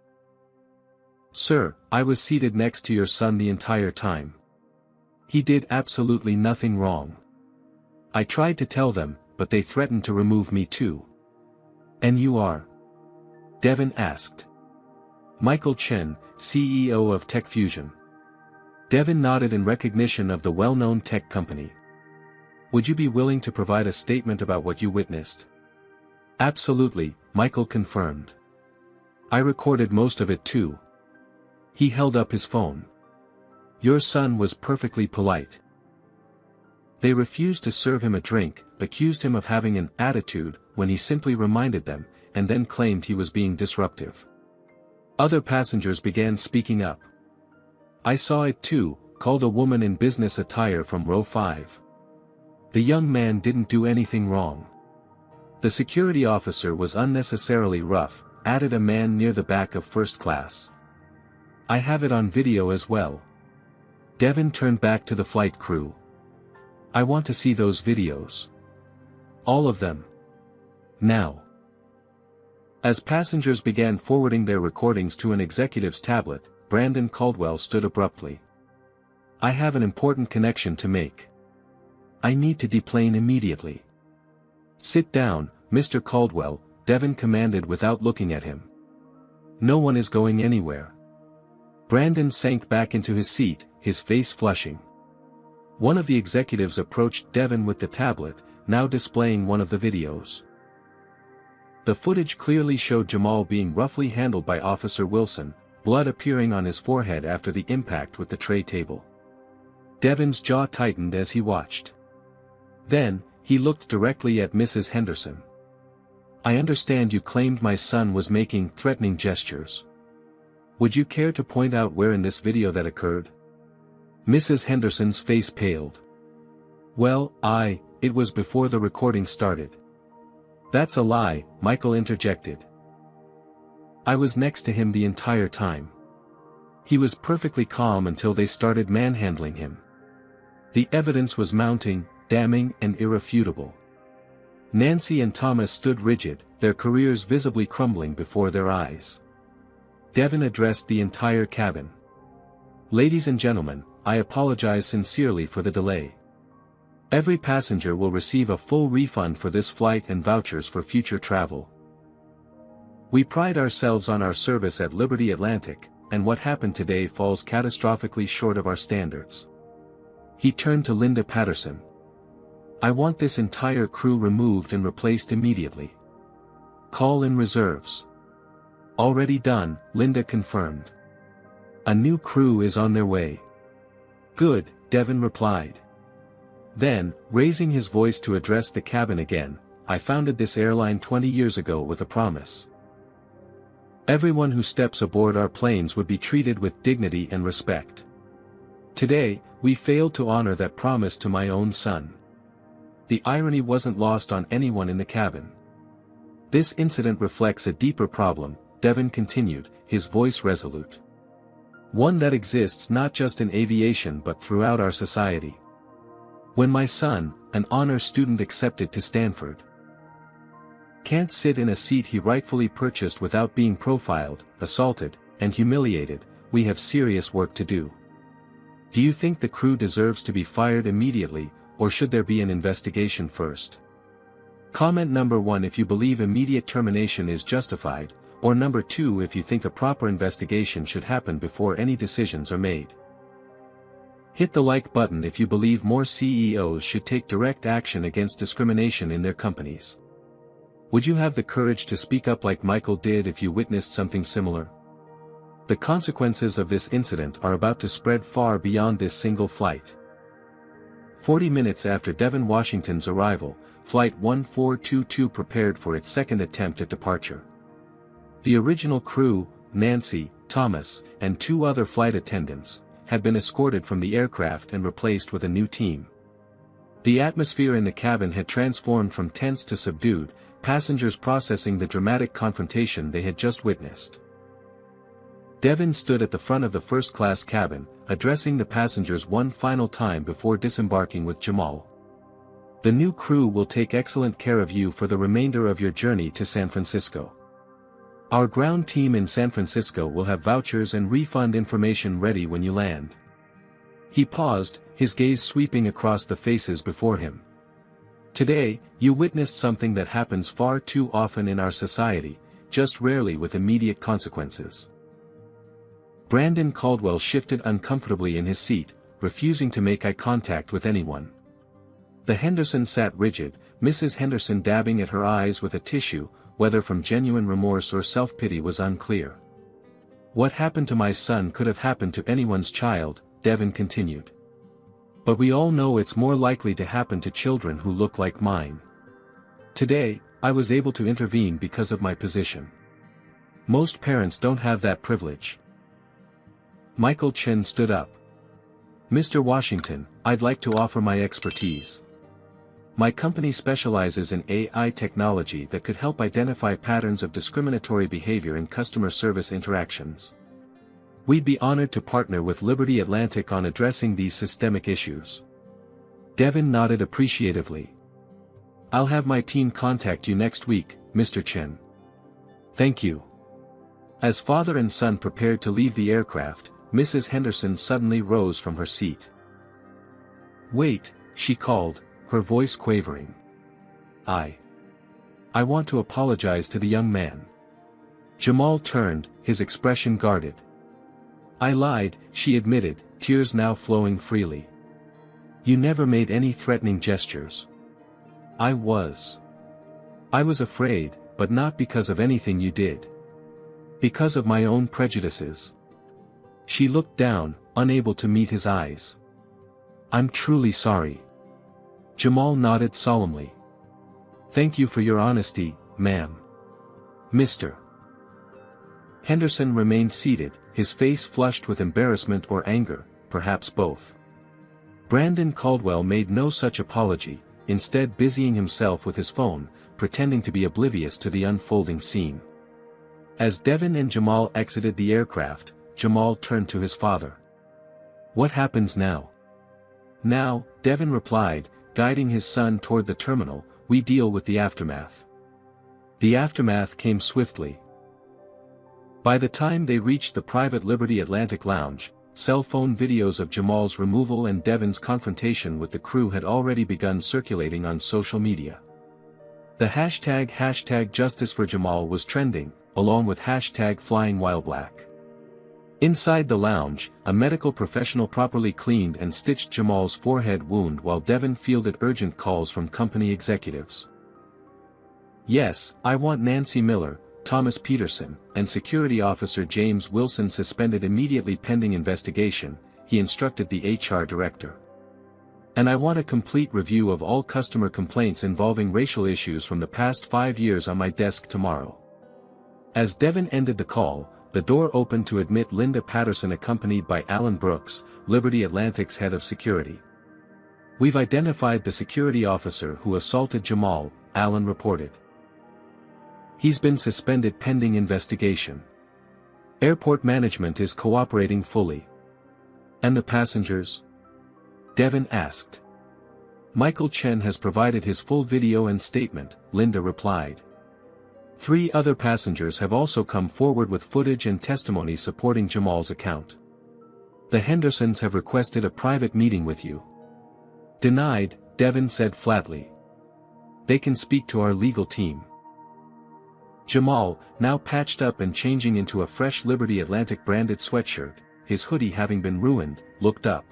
"Sir, I was seated next to your son the entire time. He did absolutely nothing wrong. I tried to tell them, but they threatened to remove me too." "And you are?" Devin asked. "Michael Chen, CEO of Tech Fusion." Devin nodded in recognition of the well-known tech company. "Would you be willing to provide a statement about what you witnessed?" "Absolutely," Michael confirmed. "I recorded most of it too." He held up his phone. "Your son was perfectly polite. They refused to serve him a drink, accused him of having an attitude when he simply reminded them, and then claimed he was being disruptive." Other passengers began speaking up. "I saw it too," called a woman in business attire from row 5. The young man didn't do anything wrong. The security officer was unnecessarily rough, added a man near the back of first class. I have it on video as well. Devon turned back to the flight crew. I want to see those videos. All of them. Now. As passengers began forwarding their recordings to an executive's tablet, Brandon Caldwell stood abruptly. I have an important connection to make. I need to deplane immediately. Sit down, Mr. Caldwell, Devon commanded without looking at him. No one is going anywhere. Brandon sank back into his seat, his face flushing. One of the executives approached Devon with the tablet, now displaying one of the videos. The footage clearly showed Jamal being roughly handled by Officer Wilson, blood appearing on his forehead after the impact with the tray table. Devon's jaw tightened as he watched. Then, he looked directly at Mrs. Henderson. I understand you claimed my son was making threatening gestures. Would you care to point out where in this video that occurred? Mrs. Henderson's face paled. Well, it was before the recording started. That's a lie, Michael interjected. I was next to him the entire time. He was perfectly calm until they started manhandling him. The evidence was mounting, damning and irrefutable. Nancy and Thomas stood rigid, their careers visibly crumbling before their eyes. Devon addressed the entire cabin. Ladies and gentlemen, I apologize sincerely for the delay. Every passenger will receive a full refund for this flight and vouchers for future travel. We pride ourselves on our service at Liberty Atlantic, and what happened today falls catastrophically short of our standards. He turned to Linda Patterson. I want this entire crew removed and replaced immediately. Call in reserves. Already done, Linda confirmed. A new crew is on their way. Good, Devon replied. Then, raising his voice to address the cabin again, I founded this airline 20 years ago with a promise. Everyone who steps aboard our planes would be treated with dignity and respect. Today, we failed to honor that promise to my own son. The irony wasn't lost on anyone in the cabin. This incident reflects a deeper problem, Devon continued, his voice resolute. One that exists not just in aviation but throughout our society. When my son, an honor student accepted to Stanford, can't sit in a seat he rightfully purchased without being profiled, assaulted, and humiliated, we have serious work to do. Do you think the crew deserves to be fired immediately, or should there be an investigation first? Comment number 1 if you believe immediate termination is justified, or number 2 if you think a proper investigation should happen before any decisions are made. Hit the like button if you believe more CEOs should take direct action against discrimination in their companies. Would you have the courage to speak up like Michael did if you witnessed something similar? The consequences of this incident are about to spread far beyond this single flight. 40 minutes after Devon Washington's arrival, Flight 1422 prepared for its second attempt at departure. The original crew, Nancy, Thomas, and 2 other flight attendants, had been escorted from the aircraft and replaced with a new team. The atmosphere in the cabin had transformed from tense to subdued, passengers processing the dramatic confrontation they had just witnessed. Devon stood at the front of the first-class cabin, addressing the passengers one final time before disembarking with Jamal. The new crew will take excellent care of you for the remainder of your journey to San Francisco. Our ground team in San Francisco will have vouchers and refund information ready when you land. He paused, his gaze sweeping across the faces before him. Today, you witnessed something that happens far too often in our society, just rarely with immediate consequences. Brandon Caldwell shifted uncomfortably in his seat, refusing to make eye contact with anyone. The Henderson sat rigid, Mrs. Henderson dabbing at her eyes with a tissue, whether from genuine remorse or self-pity was unclear. What happened to my son could have happened to anyone's child, Devon continued. But we all know it's more likely to happen to children who look like mine. Today, I was able to intervene because of my position. Most parents don't have that privilege. Michael Chen stood up. Mr. Washington, I'd like to offer my expertise. My company specializes in AI technology that could help identify patterns of discriminatory behavior in customer service interactions. We'd be honored to partner with Liberty Atlantic on addressing these systemic issues. Devin nodded appreciatively. I'll have my team contact you next week, Mr. Chen. Thank you. As father and son prepared to leave the aircraft, Mrs. Henderson suddenly rose from her seat. Wait, she called, her voice quavering. I want to apologize to the young man. Jamal turned, his expression guarded. I lied, she admitted, tears now flowing freely. You never made any threatening gestures. I was afraid, but not because of anything you did. Because of my own prejudices. She looked down, unable to meet his eyes. I'm truly sorry. Jamal nodded solemnly. Thank you for your honesty, ma'am. Mr. Henderson remained seated, his face flushed with embarrassment or anger, perhaps both. Brandon Caldwell made no such apology, instead busying himself with his phone, pretending to be oblivious to the unfolding scene. As Devin and Jamal exited the aircraft, Jamal turned to his father. What happens now? Now, Devin replied, guiding his son toward the terminal, we deal with the aftermath. The aftermath came swiftly. By the time they reached the private Liberty Atlantic lounge, cell phone videos of Jamal's removal and Devin's confrontation with the crew had already begun circulating on social media. The hashtag #JusticeForJamal was trending, along with hashtag #FlyingWhileBlack. Inside the lounge, a medical professional properly cleaned and stitched Jamal's forehead wound while Devin fielded urgent calls from company executives. Yes, I want Nancy Miller, Thomas Peterson, and security officer James Wilson suspended immediately pending investigation, he instructed the HR director. And I want a complete review of all customer complaints involving racial issues from the past 5 years on my desk tomorrow. As Devin ended the call, the door opened to admit Linda Patterson accompanied by Alan Brooks, Liberty Atlantic's head of security. We've identified the security officer who assaulted Jamal, Alan reported. He's been suspended pending investigation. Airport management is cooperating fully. And the passengers? Devin asked. Michael Chen has provided his full video and statement, Linda replied. 3 other passengers have also come forward with footage and testimony supporting Jamal's account. The Hendersons have requested a private meeting with you. Denied, Devin said flatly. They can speak to our legal team. Jamal, now patched up and changing into a fresh Liberty Atlantic branded sweatshirt, his hoodie having been ruined, looked up.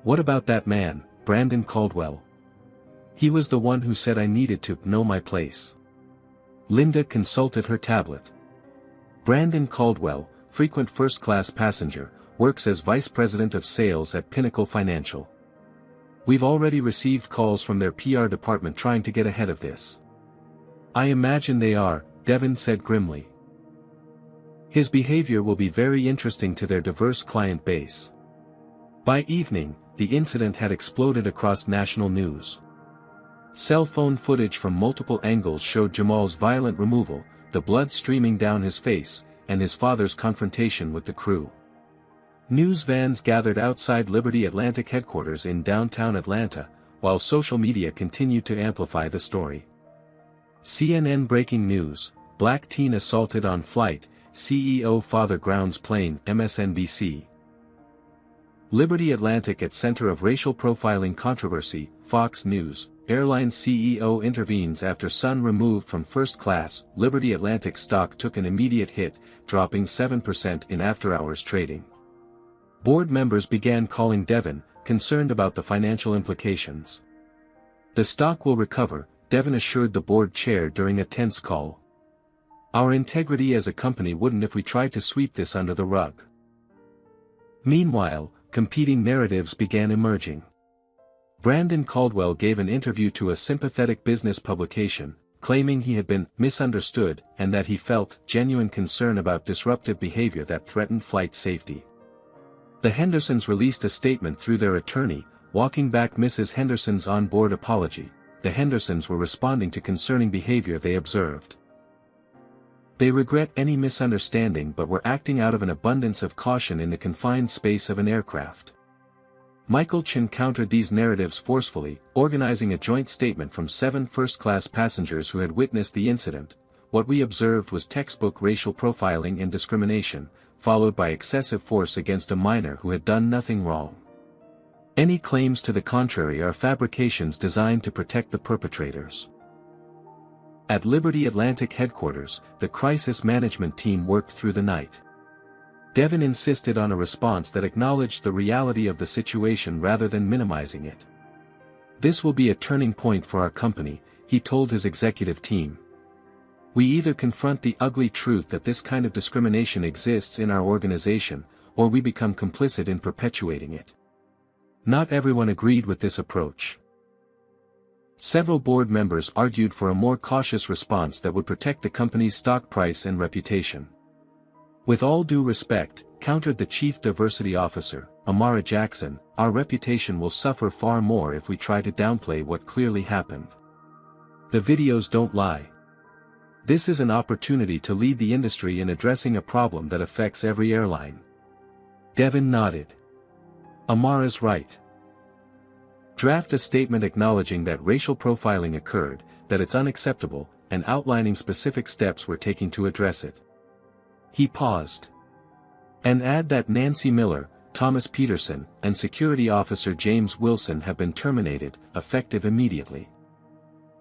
What about that man, Brandon Caldwell? He was the one who said I needed to know my place. Linda consulted her tablet. Brandon Caldwell, frequent first-class passenger, works as vice president of sales at Pinnacle Financial. We've already received calls from their PR department trying to get ahead of this. I imagine they are, Devin said grimly. His behavior will be very interesting to their diverse client base. By evening, the incident had exploded across national news. Cell phone footage from multiple angles showed Jamal's violent removal, the blood streaming down his face, and his father's confrontation with the crew. News vans gathered outside Liberty Atlantic headquarters in downtown Atlanta, while social media continued to amplify the story. CNN breaking news, Black teen assaulted on flight, CEO father grounds plane, MSNBC. Liberty Atlantic at center of racial profiling controversy, Fox News. Airline CEO intervenes after son removed from first class, Liberty Atlantic stock took an immediate hit, dropping 7% in after-hours trading. Board members began calling Devin, concerned about the financial implications. The stock will recover, Devin assured the board chair during a tense call. Our integrity as a company wouldn't if we tried to sweep this under the rug. Meanwhile, competing narratives began emerging. Brandon Caldwell gave an interview to a sympathetic business publication, claiming he had been misunderstood and that he felt genuine concern about disruptive behavior that threatened flight safety. The Hendersons released a statement through their attorney, walking back Mrs. Henderson's on-board apology, the Hendersons were responding to concerning behavior they observed. They regret any misunderstanding but were acting out of an abundance of caution in the confined space of an aircraft. Michael Chin countered these narratives forcefully, organizing a joint statement from 7 first-class passengers who had witnessed the incident. What we observed was textbook racial profiling and discrimination, followed by excessive force against a minor who had done nothing wrong. Any claims to the contrary are fabrications designed to protect the perpetrators. At Liberty Atlantic headquarters, the crisis management team worked through the night. Devin insisted on a response that acknowledged the reality of the situation rather than minimizing it. "This will be a turning point for our company," he told his executive team. "We either confront the ugly truth that this kind of discrimination exists in our organization, or we become complicit in perpetuating it." Not everyone agreed with this approach. Several board members argued for a more cautious response that would protect the company's stock price and reputation. "With all due respect," countered the chief diversity officer, Amara Jackson, "our reputation will suffer far more if we try to downplay what clearly happened. The videos don't lie. This is an opportunity to lead the industry in addressing a problem that affects every airline." Devin nodded. "Amara's right. Draft a statement acknowledging that racial profiling occurred, that it's unacceptable, and outlining specific steps we're taking to address it." He paused. "And add that Nancy Miller, Thomas Peterson, and Security Officer James Wilson have been terminated, effective immediately."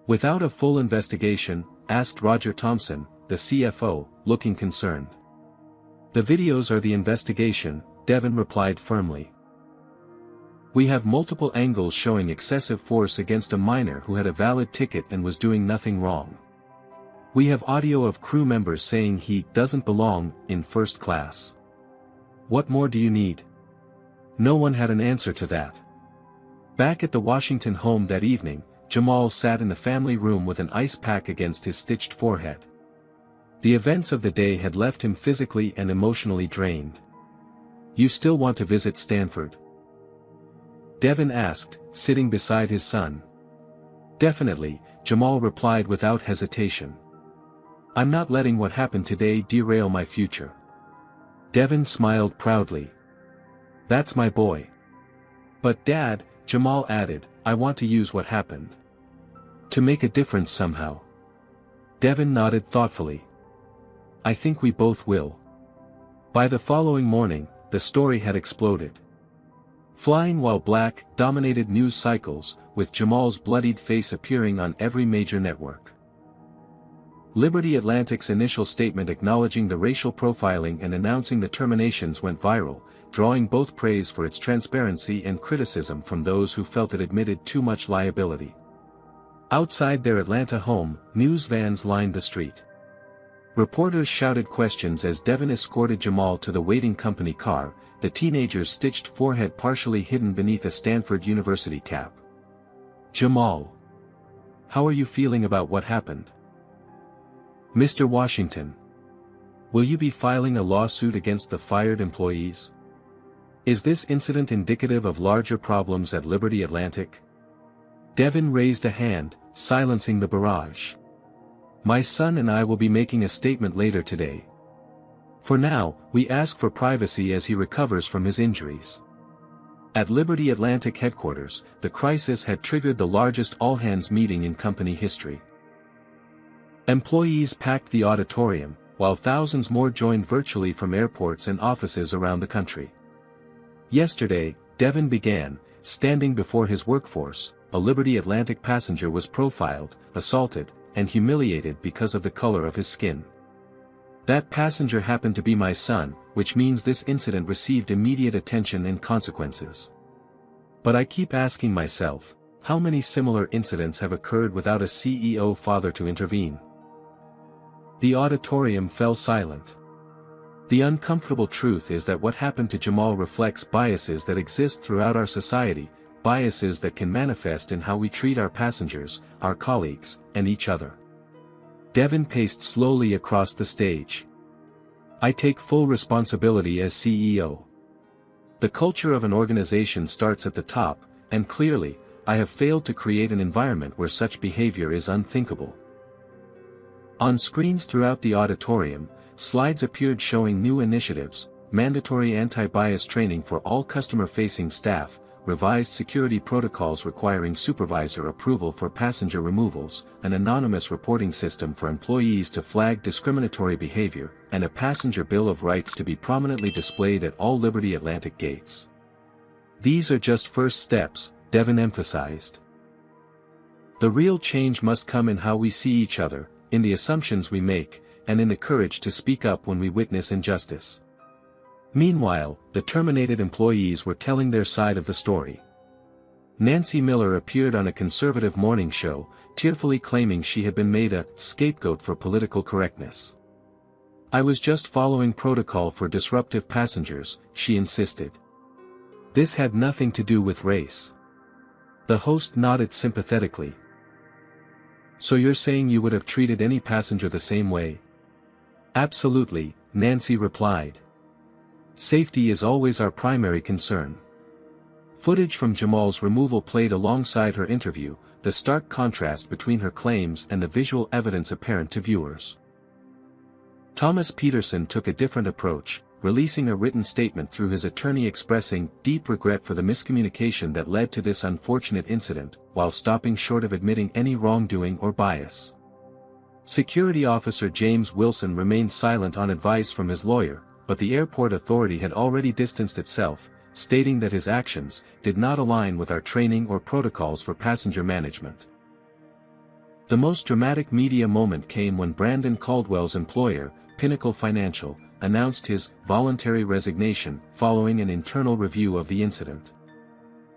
"Without a full investigation?" asked Roger Thompson, the CFO, looking concerned. "The videos are the investigation," Devin replied firmly. "We have multiple angles showing excessive force against a minor who had a valid ticket and was doing nothing wrong. We have audio of crew members saying he doesn't belong in first class. What more do you need?" No one had an answer to that. Back at the Washington home that evening, Jamal sat in the family room with an ice pack against his stitched forehead. The events of the day had left him physically and emotionally drained. "You still want to visit Stanford?" Devin asked, sitting beside his son. "Definitely," Jamal replied without hesitation. "I'm not letting what happened today derail my future." Devin smiled proudly. "That's my boy." "But Dad," Jamal added, "I want to use what happened to make a difference somehow." Devin nodded thoughtfully. "I think we both will." By the following morning, the story had exploded. Flying While Black dominated news cycles, with Jamal's bloodied face appearing on every major network. Liberty Atlantic's initial statement acknowledging the racial profiling and announcing the terminations went viral, drawing both praise for its transparency and criticism from those who felt it admitted too much liability. Outside their Atlanta home, news vans lined the street. Reporters shouted questions as Devin escorted Jamal to the waiting company car, the teenager's stitched forehead partially hidden beneath a Stanford University cap. "Jamal, how are you feeling about what happened?" "Mr. Washington, will you be filing a lawsuit against the fired employees? Is this incident indicative of larger problems at Liberty Atlantic?" Devin raised a hand, silencing the barrage. "My son and I will be making a statement later today. For now, we ask for privacy as he recovers from his injuries." At Liberty Atlantic headquarters, the crisis had triggered the largest all-hands meeting in company history. Employees packed the auditorium, while thousands more joined virtually from airports and offices around the country. Yesterday, Devin began, standing before his workforce. A Liberty Atlantic passenger was profiled, assaulted, and humiliated because of the color of his skin. That passenger happened to be my son, which means this incident received immediate attention and consequences. But I keep asking myself, how many similar incidents have occurred without a CEO father to intervene? The auditorium fell silent. The uncomfortable truth is that what happened to Jamal reflects biases that exist throughout our society, biases that can manifest in how we treat our passengers, our colleagues, and each other. Devin paced slowly across the stage. "I take full responsibility as CEO. The culture of an organization starts at the top, and clearly, I have failed to create an environment where such behavior is unthinkable. On screens throughout the auditorium, slides appeared showing new initiatives, mandatory anti-bias training for all customer-facing staff, revised security protocols requiring supervisor approval for passenger removals, an anonymous reporting system for employees to flag discriminatory behavior, and a passenger bill of rights to be prominently displayed at all Liberty Atlantic gates. These are just first steps, Devon emphasized. The real change must come in how we see each other, in the assumptions we make, and in the courage to speak up when we witness injustice. Meanwhile, the terminated employees were telling their side of the story. Nancy Miller appeared on a conservative morning show, tearfully claiming she had been made a scapegoat for political correctness. "I was just following protocol for disruptive passengers," she insisted. This had nothing to do with race. The host nodded sympathetically. "So you're saying you would have treated any passenger the same way?" "Absolutely," Nancy replied. "Safety is always our primary concern." Footage from Jamal's removal played alongside her interview, the stark contrast between her claims and the visual evidence apparent to viewers. Thomas Peterson took a different approach, releasing a written statement through his attorney expressing deep regret for the miscommunication that led to this unfortunate incident, while stopping short of admitting any wrongdoing or bias. Security officer James Wilson remained silent on advice from his lawyer, but the airport authority had already distanced itself, stating that his actions did not align with our training or protocols for passenger management. The most dramatic media moment came when Brandon Caldwell's employer, Pinnacle Financial, announced his voluntary resignation following an internal review of the incident.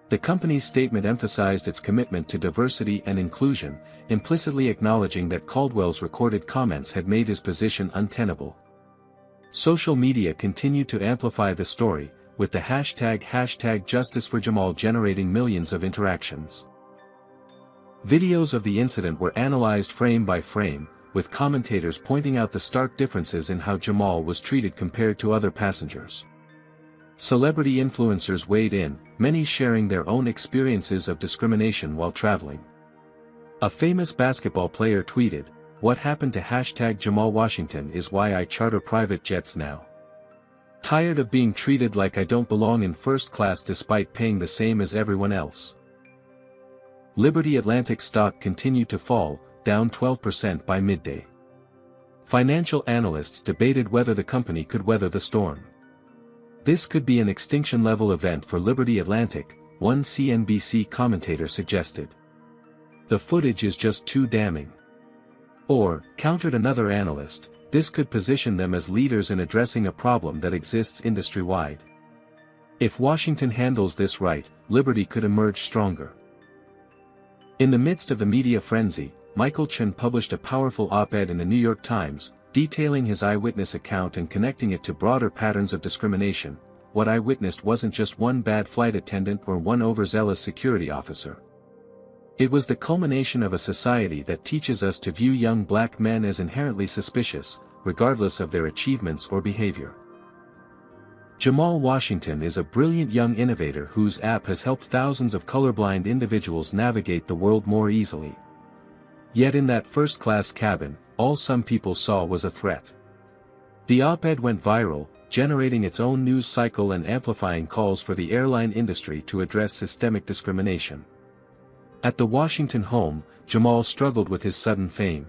The company's statement emphasized its commitment to diversity and inclusion, implicitly acknowledging that Caldwell's recorded comments had made his position untenable. Social media continued to amplify the story, with the hashtag Justice for Jamal generating millions of interactions. Videos of the incident were analyzed frame by frame, with commentators pointing out the stark differences in how Jamal was treated compared to other passengers. Celebrity influencers weighed in, many sharing their own experiences of discrimination while traveling. A famous basketball player tweeted, "What happened to Jamal Washington is why I charter private jets now. Tired of being treated like I don't belong in first class despite paying the same as everyone else." Liberty Atlantic stock continued to fall, down 12% by midday. Financial analysts debated whether the company could weather the storm. This could be an extinction-level event for Liberty Atlantic, one CNBC commentator suggested. "The footage is just too damning." Or, countered another analyst, this could position them as leaders in addressing a problem that exists industry-wide. If Washington handles this right, Liberty could emerge stronger. In the midst of the media frenzy, Michael Chen published a powerful op-ed in the New York Times, detailing his eyewitness account and connecting it to broader patterns of discrimination. What I witnessed wasn't just one bad flight attendant or one overzealous security officer. It was the culmination of a society that teaches us to view young black men as inherently suspicious, regardless of their achievements or behavior. Jamal Washington is a brilliant young innovator whose app has helped thousands of colorblind individuals navigate the world more easily. Yet in that first-class cabin, all some people saw was a threat. The op-ed went viral, generating its own news cycle and amplifying calls for the airline industry to address systemic discrimination. At the Washington home, Jamal struggled with his sudden fame.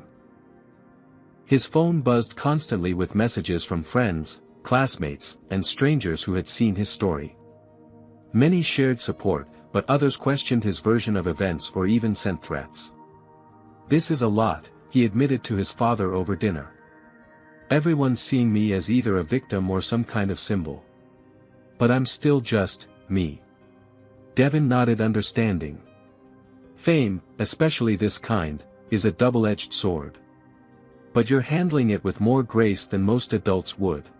His phone buzzed constantly with messages from friends, classmates, and strangers who had seen his story. Many shared support, but others questioned his version of events or even sent threats. "This is a lot," he admitted to his father over dinner. "Everyone's seeing me as either a victim or some kind of symbol. But I'm still just me." Devon nodded understanding. Fame, especially this kind, is a double-edged sword. But you're handling it with more grace than most adults would.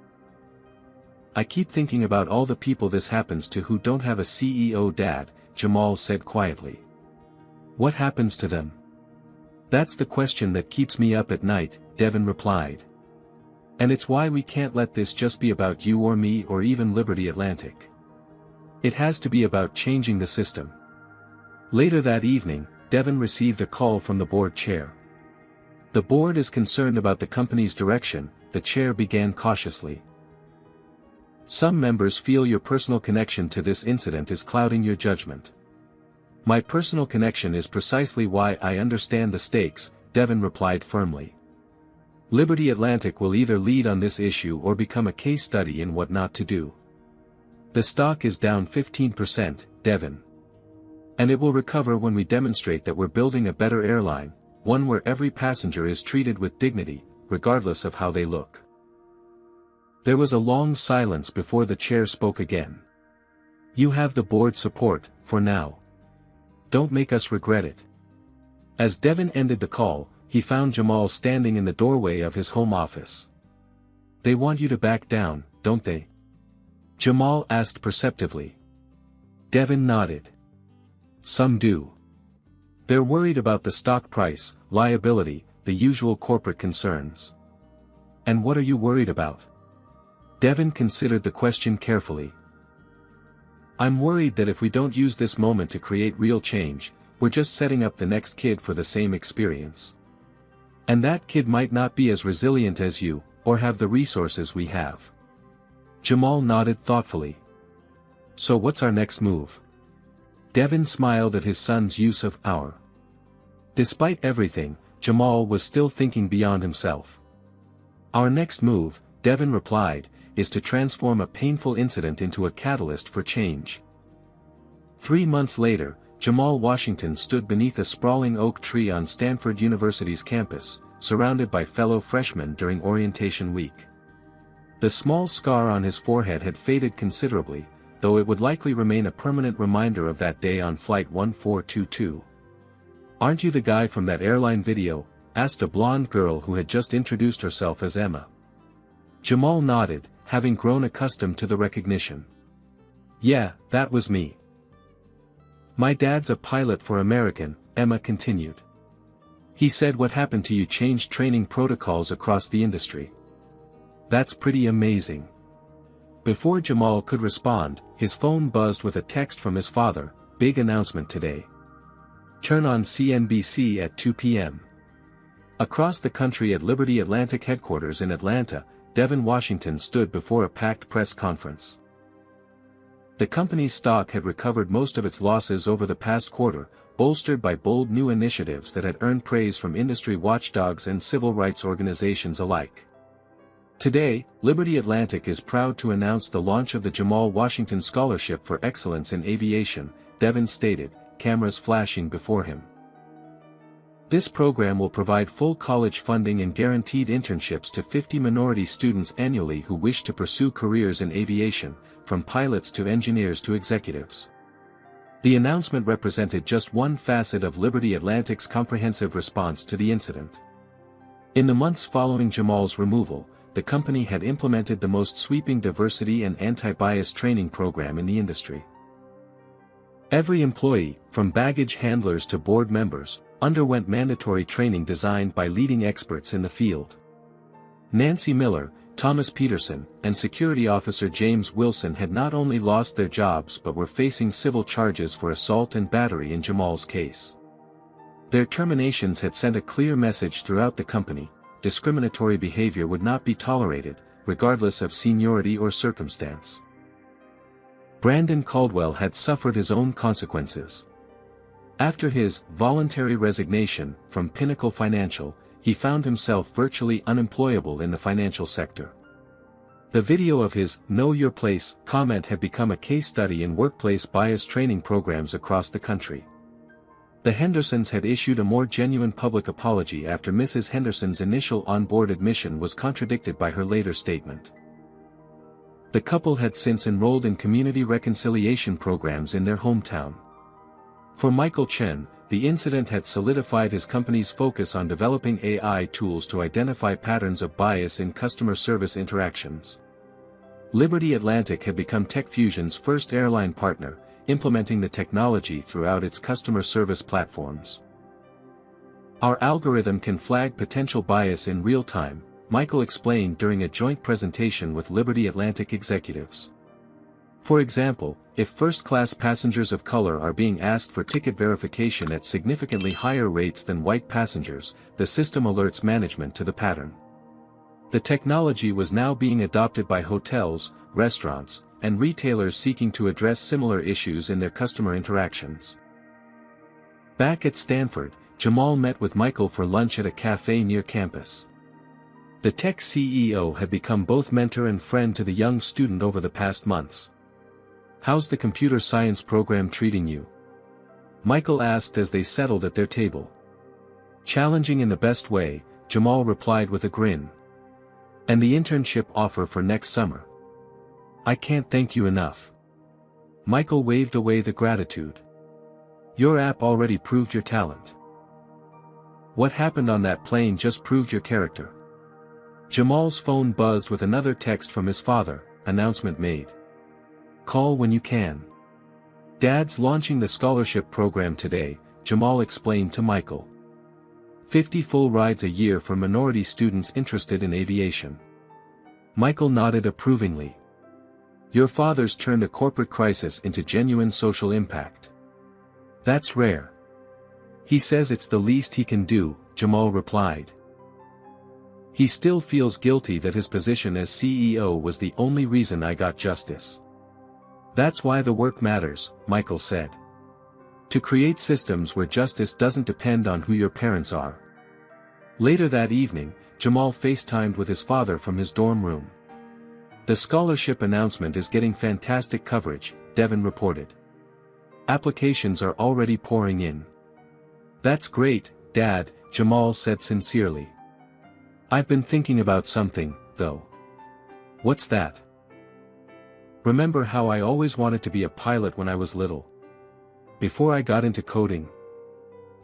"I keep thinking about all the people this happens to who don't have a CEO dad," Jamal said quietly. "What happens to them? That's the question that keeps me up at night," Devon replied. "And it's why we can't let this just be about you or me or even Liberty Atlantic. It has to be about changing the system. Later that evening, Devon received a call from the board chair. "The board is concerned about the company's direction," the chair began cautiously. "Some members feel your personal connection to this incident is clouding your judgment." "My personal connection is precisely why I understand the stakes," Devon replied firmly. "Liberty Atlantic will either lead on this issue or become a case study in what not to do. The stock is down 15%, Devon. And it will recover when we demonstrate that we're building a better airline, one where every passenger is treated with dignity, regardless of how they look." There was a long silence before the chair spoke again. "You have the board's support, for now. Don't make us regret it." As Devon ended the call, he found Jamal standing in the doorway of his home office. "They want you to back down, don't they?" Jamal asked perceptively. Devon nodded. "Some do. They're worried about the stock price, liability, the usual corporate concerns." "And what are you worried about?" Devon considered the question carefully. "I'm worried that if we don't use this moment to create real change, we're just setting up the next kid for the same experience. And that kid might not be as resilient as you, or have the resources we have." Jamal nodded thoughtfully. "So what's our next move?" Devon smiled at his son's use of "our." Despite everything, Jamal was still thinking beyond himself. "Our next move," Devon replied, "is to transform a painful incident into a catalyst for change." 3 months later, Jamal Washington stood beneath a sprawling oak tree on Stanford University's campus, surrounded by fellow freshmen during orientation week. The small scar on his forehead had faded considerably, though it would likely remain a permanent reminder of that day on Flight 1422. "Aren't you the guy from that airline video?" asked a blonde girl who had just introduced herself as Emma. Jamal nodded, having grown accustomed to the recognition. "Yeah, that was me. My dad's a pilot for American," Emma continued. "He said what happened to you changed training protocols across the industry." "That's pretty amazing." Before Jamal could respond, his phone buzzed with a text from his father, "Big announcement today. Turn on CNBC at 2 p.m. Across the country at Liberty Atlantic headquarters in Atlanta, Devon Washington stood before a packed press conference. The company's stock had recovered most of its losses over the past quarter, bolstered by bold new initiatives that had earned praise from industry watchdogs and civil rights organizations alike. Today, Liberty Atlantic is proud to announce the launch of the Jamal Washington Scholarship for Excellence in Aviation, Devon stated, cameras flashing before him. This program will provide full college funding and guaranteed internships to 50 minority students annually who wish to pursue careers in aviation, from pilots to engineers to executives. The announcement represented just one facet of Liberty Atlantic's comprehensive response to the incident. In the months following Jamal's removal, the company had implemented the most sweeping diversity and anti-bias training program in the industry. Every employee, from baggage handlers to board members, underwent mandatory training designed by leading experts in the field. Nancy Miller, Thomas Peterson, and security officer James Wilson had not only lost their jobs but were facing civil charges for assault and battery in Jamal's case. Their terminations had sent a clear message throughout the company: discriminatory behavior would not be tolerated, regardless of seniority or circumstance. Brandon Caldwell had suffered his own consequences. After his voluntary resignation from Pinnacle Financial, he found himself virtually unemployable in the financial sector. The video of his "Know Your Place" comment had become a case study in workplace bias training programs across the country. The Hendersons had issued a more genuine public apology after Mrs. Henderson's initial on-board admission was contradicted by her later statement. The couple had since enrolled in community reconciliation programs in their hometown. For Michael Chen, the incident had solidified his company's focus on developing AI tools to identify patterns of bias in customer service interactions. Liberty Atlantic had become TechFusion's first airline partner, implementing the technology throughout its customer service platforms. "Our algorithm can flag potential bias in real time," Michael explained during a joint presentation with Liberty Atlantic executives. For example, if first-class passengers of color are being asked for ticket verification at significantly higher rates than white passengers, the system alerts management to the pattern. The technology was now being adopted by hotels, restaurants, and retailers seeking to address similar issues in their customer interactions. Back at Stanford, Jamal met with Michael for lunch at a cafe near campus. The tech CEO had become both mentor and friend to the young student over the past months. "How's the computer science program treating you?" Michael asked as they settled at their table. "Challenging in the best way," Jamal replied with a grin. "And the internship offer for next summer. I can't thank you enough." Michael waved away the gratitude. "Your app already proved your talent. What happened on that plane just proved your character." Jamal's phone buzzed with another text from his father, announcement made. "Call when you can. Dad's launching the scholarship program today," Jamal explained to Michael. 50 full rides a year for minority students interested in aviation. Michael nodded approvingly. "Your father's turned a corporate crisis into genuine social impact. That's rare." "He says it's the least he can do," Jamal replied. "He still feels guilty that his position as CEO was the only reason I got justice. That's why the work matters," Michael said. "To create systems where justice doesn't depend on who your parents are." Later that evening, Jamal FaceTimed with his father from his dorm room. "The scholarship announcement is getting fantastic coverage," Devin reported. "Applications are already pouring in." "That's great, Dad," Jamal said sincerely. "I've been thinking about something, though." "What's that?" "Remember how I always wanted to be a pilot when I was little? Before I got into coding?"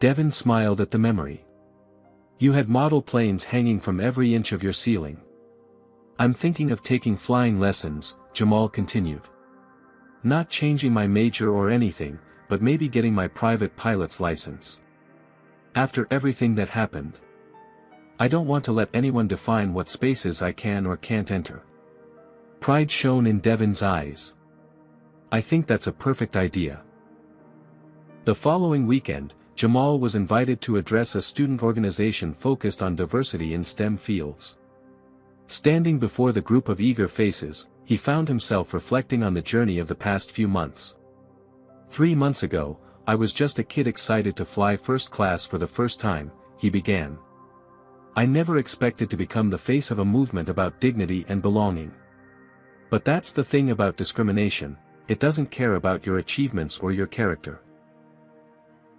Devin smiled at the memory. "You had model planes hanging from every inch of your ceiling." "I'm thinking of taking flying lessons," Jamal continued. "Not changing my major or anything, but maybe getting my private pilot's license. After everything that happened. I don't want to let anyone define what spaces I can or can't enter." Pride shone in Devin's eyes. "I think that's a perfect idea." The following weekend, Jamal was invited to address a student organization focused on diversity in STEM fields. Standing before the group of eager faces, he found himself reflecting on the journey of the past few months. 3 months ago, I was just a kid excited to fly first class for the first time," he began. "I never expected to become the face of a movement about dignity and belonging. But that's the thing about discrimination, it doesn't care about your achievements or your character.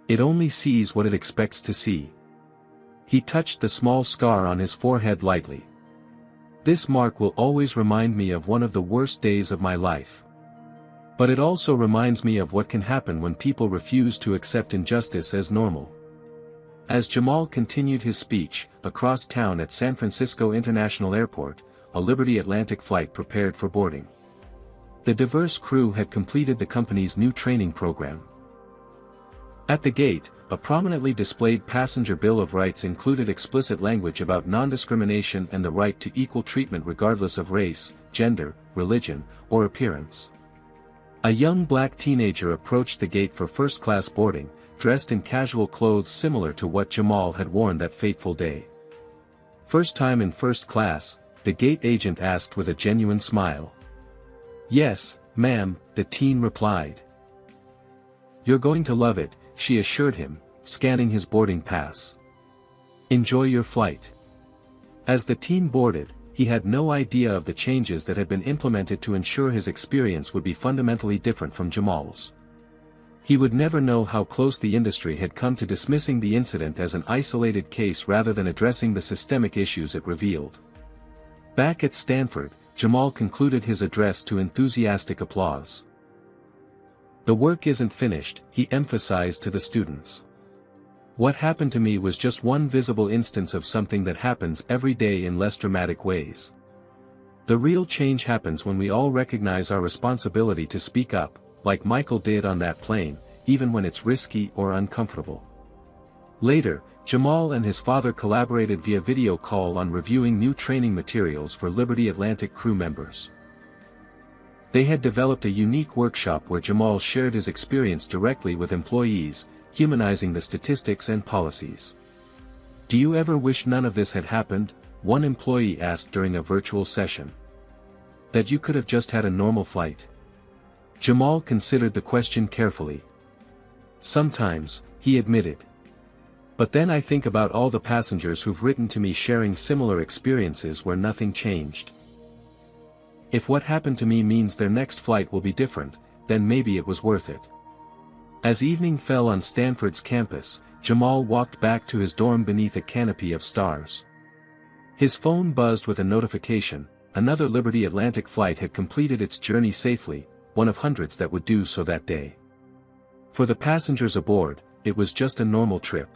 It only sees what it expects to see." He touched the small scar on his forehead lightly. "This mark will always remind me of one of the worst days of my life. But it also reminds me of what can happen when people refuse to accept injustice as normal." As Jamal continued his speech, across town at San Francisco International Airport, a Liberty Atlantic flight prepared for boarding. The diverse crew had completed the company's new training program. At the gate, a prominently displayed passenger Bill of Rights included explicit language about non-discrimination and the right to equal treatment regardless of race, gender, religion, or appearance. A young black teenager approached the gate for first-class boarding, dressed in casual clothes similar to what Jamal had worn that fateful day. "First time in first class?" the gate agent asked with a genuine smile. "Yes, ma'am," the teen replied. "You're going to love it," she assured him, scanning his boarding pass. "Enjoy your flight." As the teen boarded, he had no idea of the changes that had been implemented to ensure his experience would be fundamentally different from Jamal's. He would never know how close the industry had come to dismissing the incident as an isolated case rather than addressing the systemic issues it revealed. Back at Stanford, Jamal concluded his address to enthusiastic applause. "The work isn't finished," he emphasized to the students. "What happened to me was just one visible instance of something that happens every day in less dramatic ways. The real change happens when we all recognize our responsibility to speak up, like Michael did on that plane, even when it's risky or uncomfortable." Later, Jamal and his father collaborated via video call on reviewing new training materials for Liberty Atlantic crew members. They had developed a unique workshop where Jamal shared his experience directly with employees, humanizing the statistics and policies. "Do you ever wish none of this had happened?" one employee asked during a virtual session. "That you could have just had a normal flight?" Jamal considered the question carefully. "Sometimes," he admitted. "But then I think about all the passengers who've written to me sharing similar experiences where nothing changed. If what happened to me means their next flight will be different, then maybe it was worth it." As evening fell on Stanford's campus, Jamal walked back to his dorm beneath a canopy of stars. His phone buzzed with a notification. Another Liberty Atlantic flight had completed its journey safely, one of hundreds that would do so that day. For the passengers aboard, it was just a normal trip.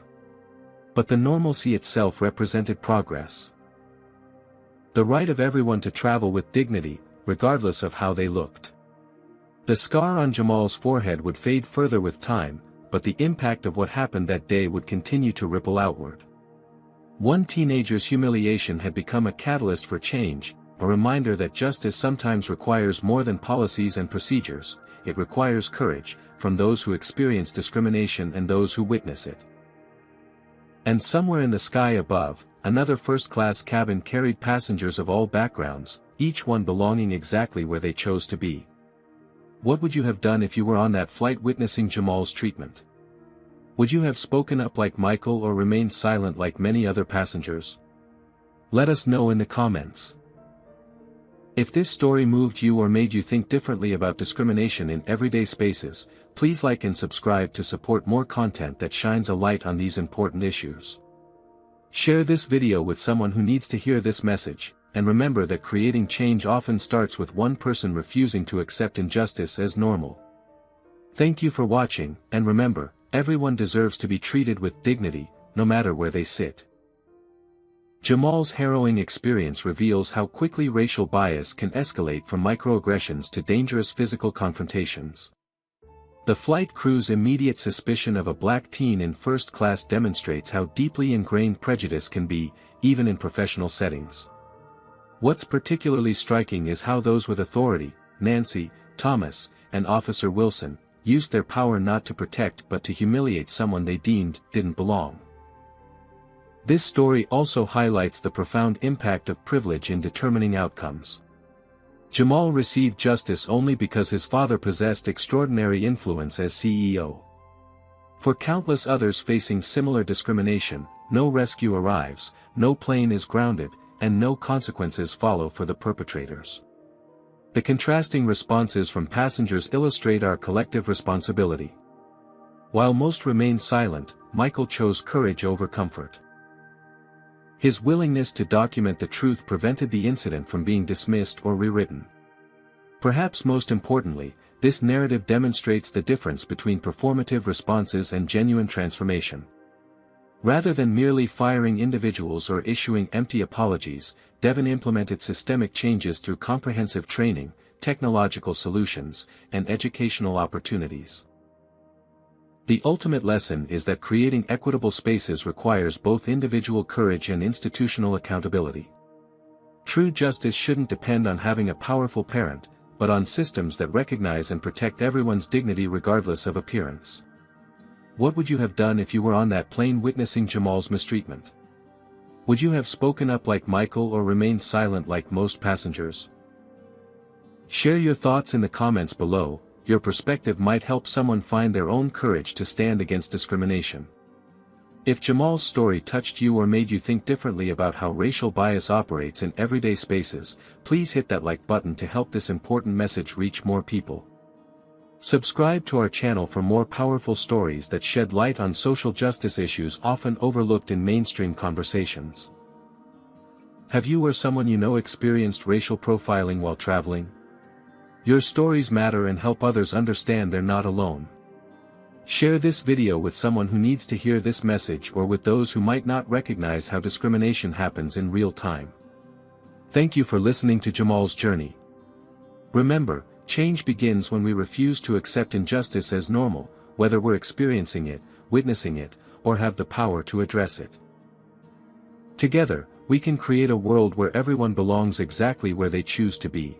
But the normalcy itself represented progress. The right of everyone to travel with dignity, regardless of how they looked. The scar on Jamal's forehead would fade further with time, but the impact of what happened that day would continue to ripple outward. One teenager's humiliation had become a catalyst for change, a reminder that justice sometimes requires more than policies and procedures. It requires courage, from those who experience discrimination and those who witness it. And somewhere in the sky above, another first-class cabin carried passengers of all backgrounds, each one belonging exactly where they chose to be. What would you have done if you were on that flight witnessing Jamal's treatment? Would you have spoken up like Michael or remained silent like many other passengers? Let us know in the comments. If this story moved you or made you think differently about discrimination in everyday spaces, please like and subscribe to support more content that shines a light on these important issues. Share this video with someone who needs to hear this message, and remember that creating change often starts with one person refusing to accept injustice as normal. Thank you for watching, and remember, everyone deserves to be treated with dignity, no matter where they sit. Jamal's harrowing experience reveals how quickly racial bias can escalate from microaggressions to dangerous physical confrontations. The flight crew's immediate suspicion of a black teen in first class demonstrates how deeply ingrained prejudice can be, even in professional settings. What's particularly striking is how those with authority, Nancy, Thomas, and Officer Wilson, used their power not to protect but to humiliate someone they deemed didn't belong. This story also highlights the profound impact of privilege in determining outcomes. Jamal received justice only because his father possessed extraordinary influence as CEO. For countless others facing similar discrimination, no rescue arrives, no plane is grounded, and no consequences follow for the perpetrators. The contrasting responses from passengers illustrate our collective responsibility. While most remained silent, Michael chose courage over comfort. His willingness to document the truth prevented the incident from being dismissed or rewritten. Perhaps most importantly, this narrative demonstrates the difference between performative responses and genuine transformation. Rather than merely firing individuals or issuing empty apologies, Devon implemented systemic changes through comprehensive training, technological solutions, and educational opportunities. The ultimate lesson is that creating equitable spaces requires both individual courage and institutional accountability. True justice shouldn't depend on having a powerful parent, but on systems that recognize and protect everyone's dignity regardless of appearance. What would you have done if you were on that plane witnessing Jamal's mistreatment? Would you have spoken up like Michael or remained silent like most passengers? Share your thoughts in the comments below. Your perspective might help someone find their own courage to stand against discrimination. If Jamal's story touched you or made you think differently about how racial bias operates in everyday spaces, please hit that like button to help this important message reach more people. Subscribe to our channel for more powerful stories that shed light on social justice issues often overlooked in mainstream conversations. Have you or someone you know experienced racial profiling while traveling? Your stories matter and help others understand they're not alone. Share this video with someone who needs to hear this message or with those who might not recognize how discrimination happens in real time. Thank you for listening to Jamal's journey. Remember, change begins when we refuse to accept injustice as normal, whether we're experiencing it, witnessing it, or have the power to address it. Together, we can create a world where everyone belongs exactly where they choose to be.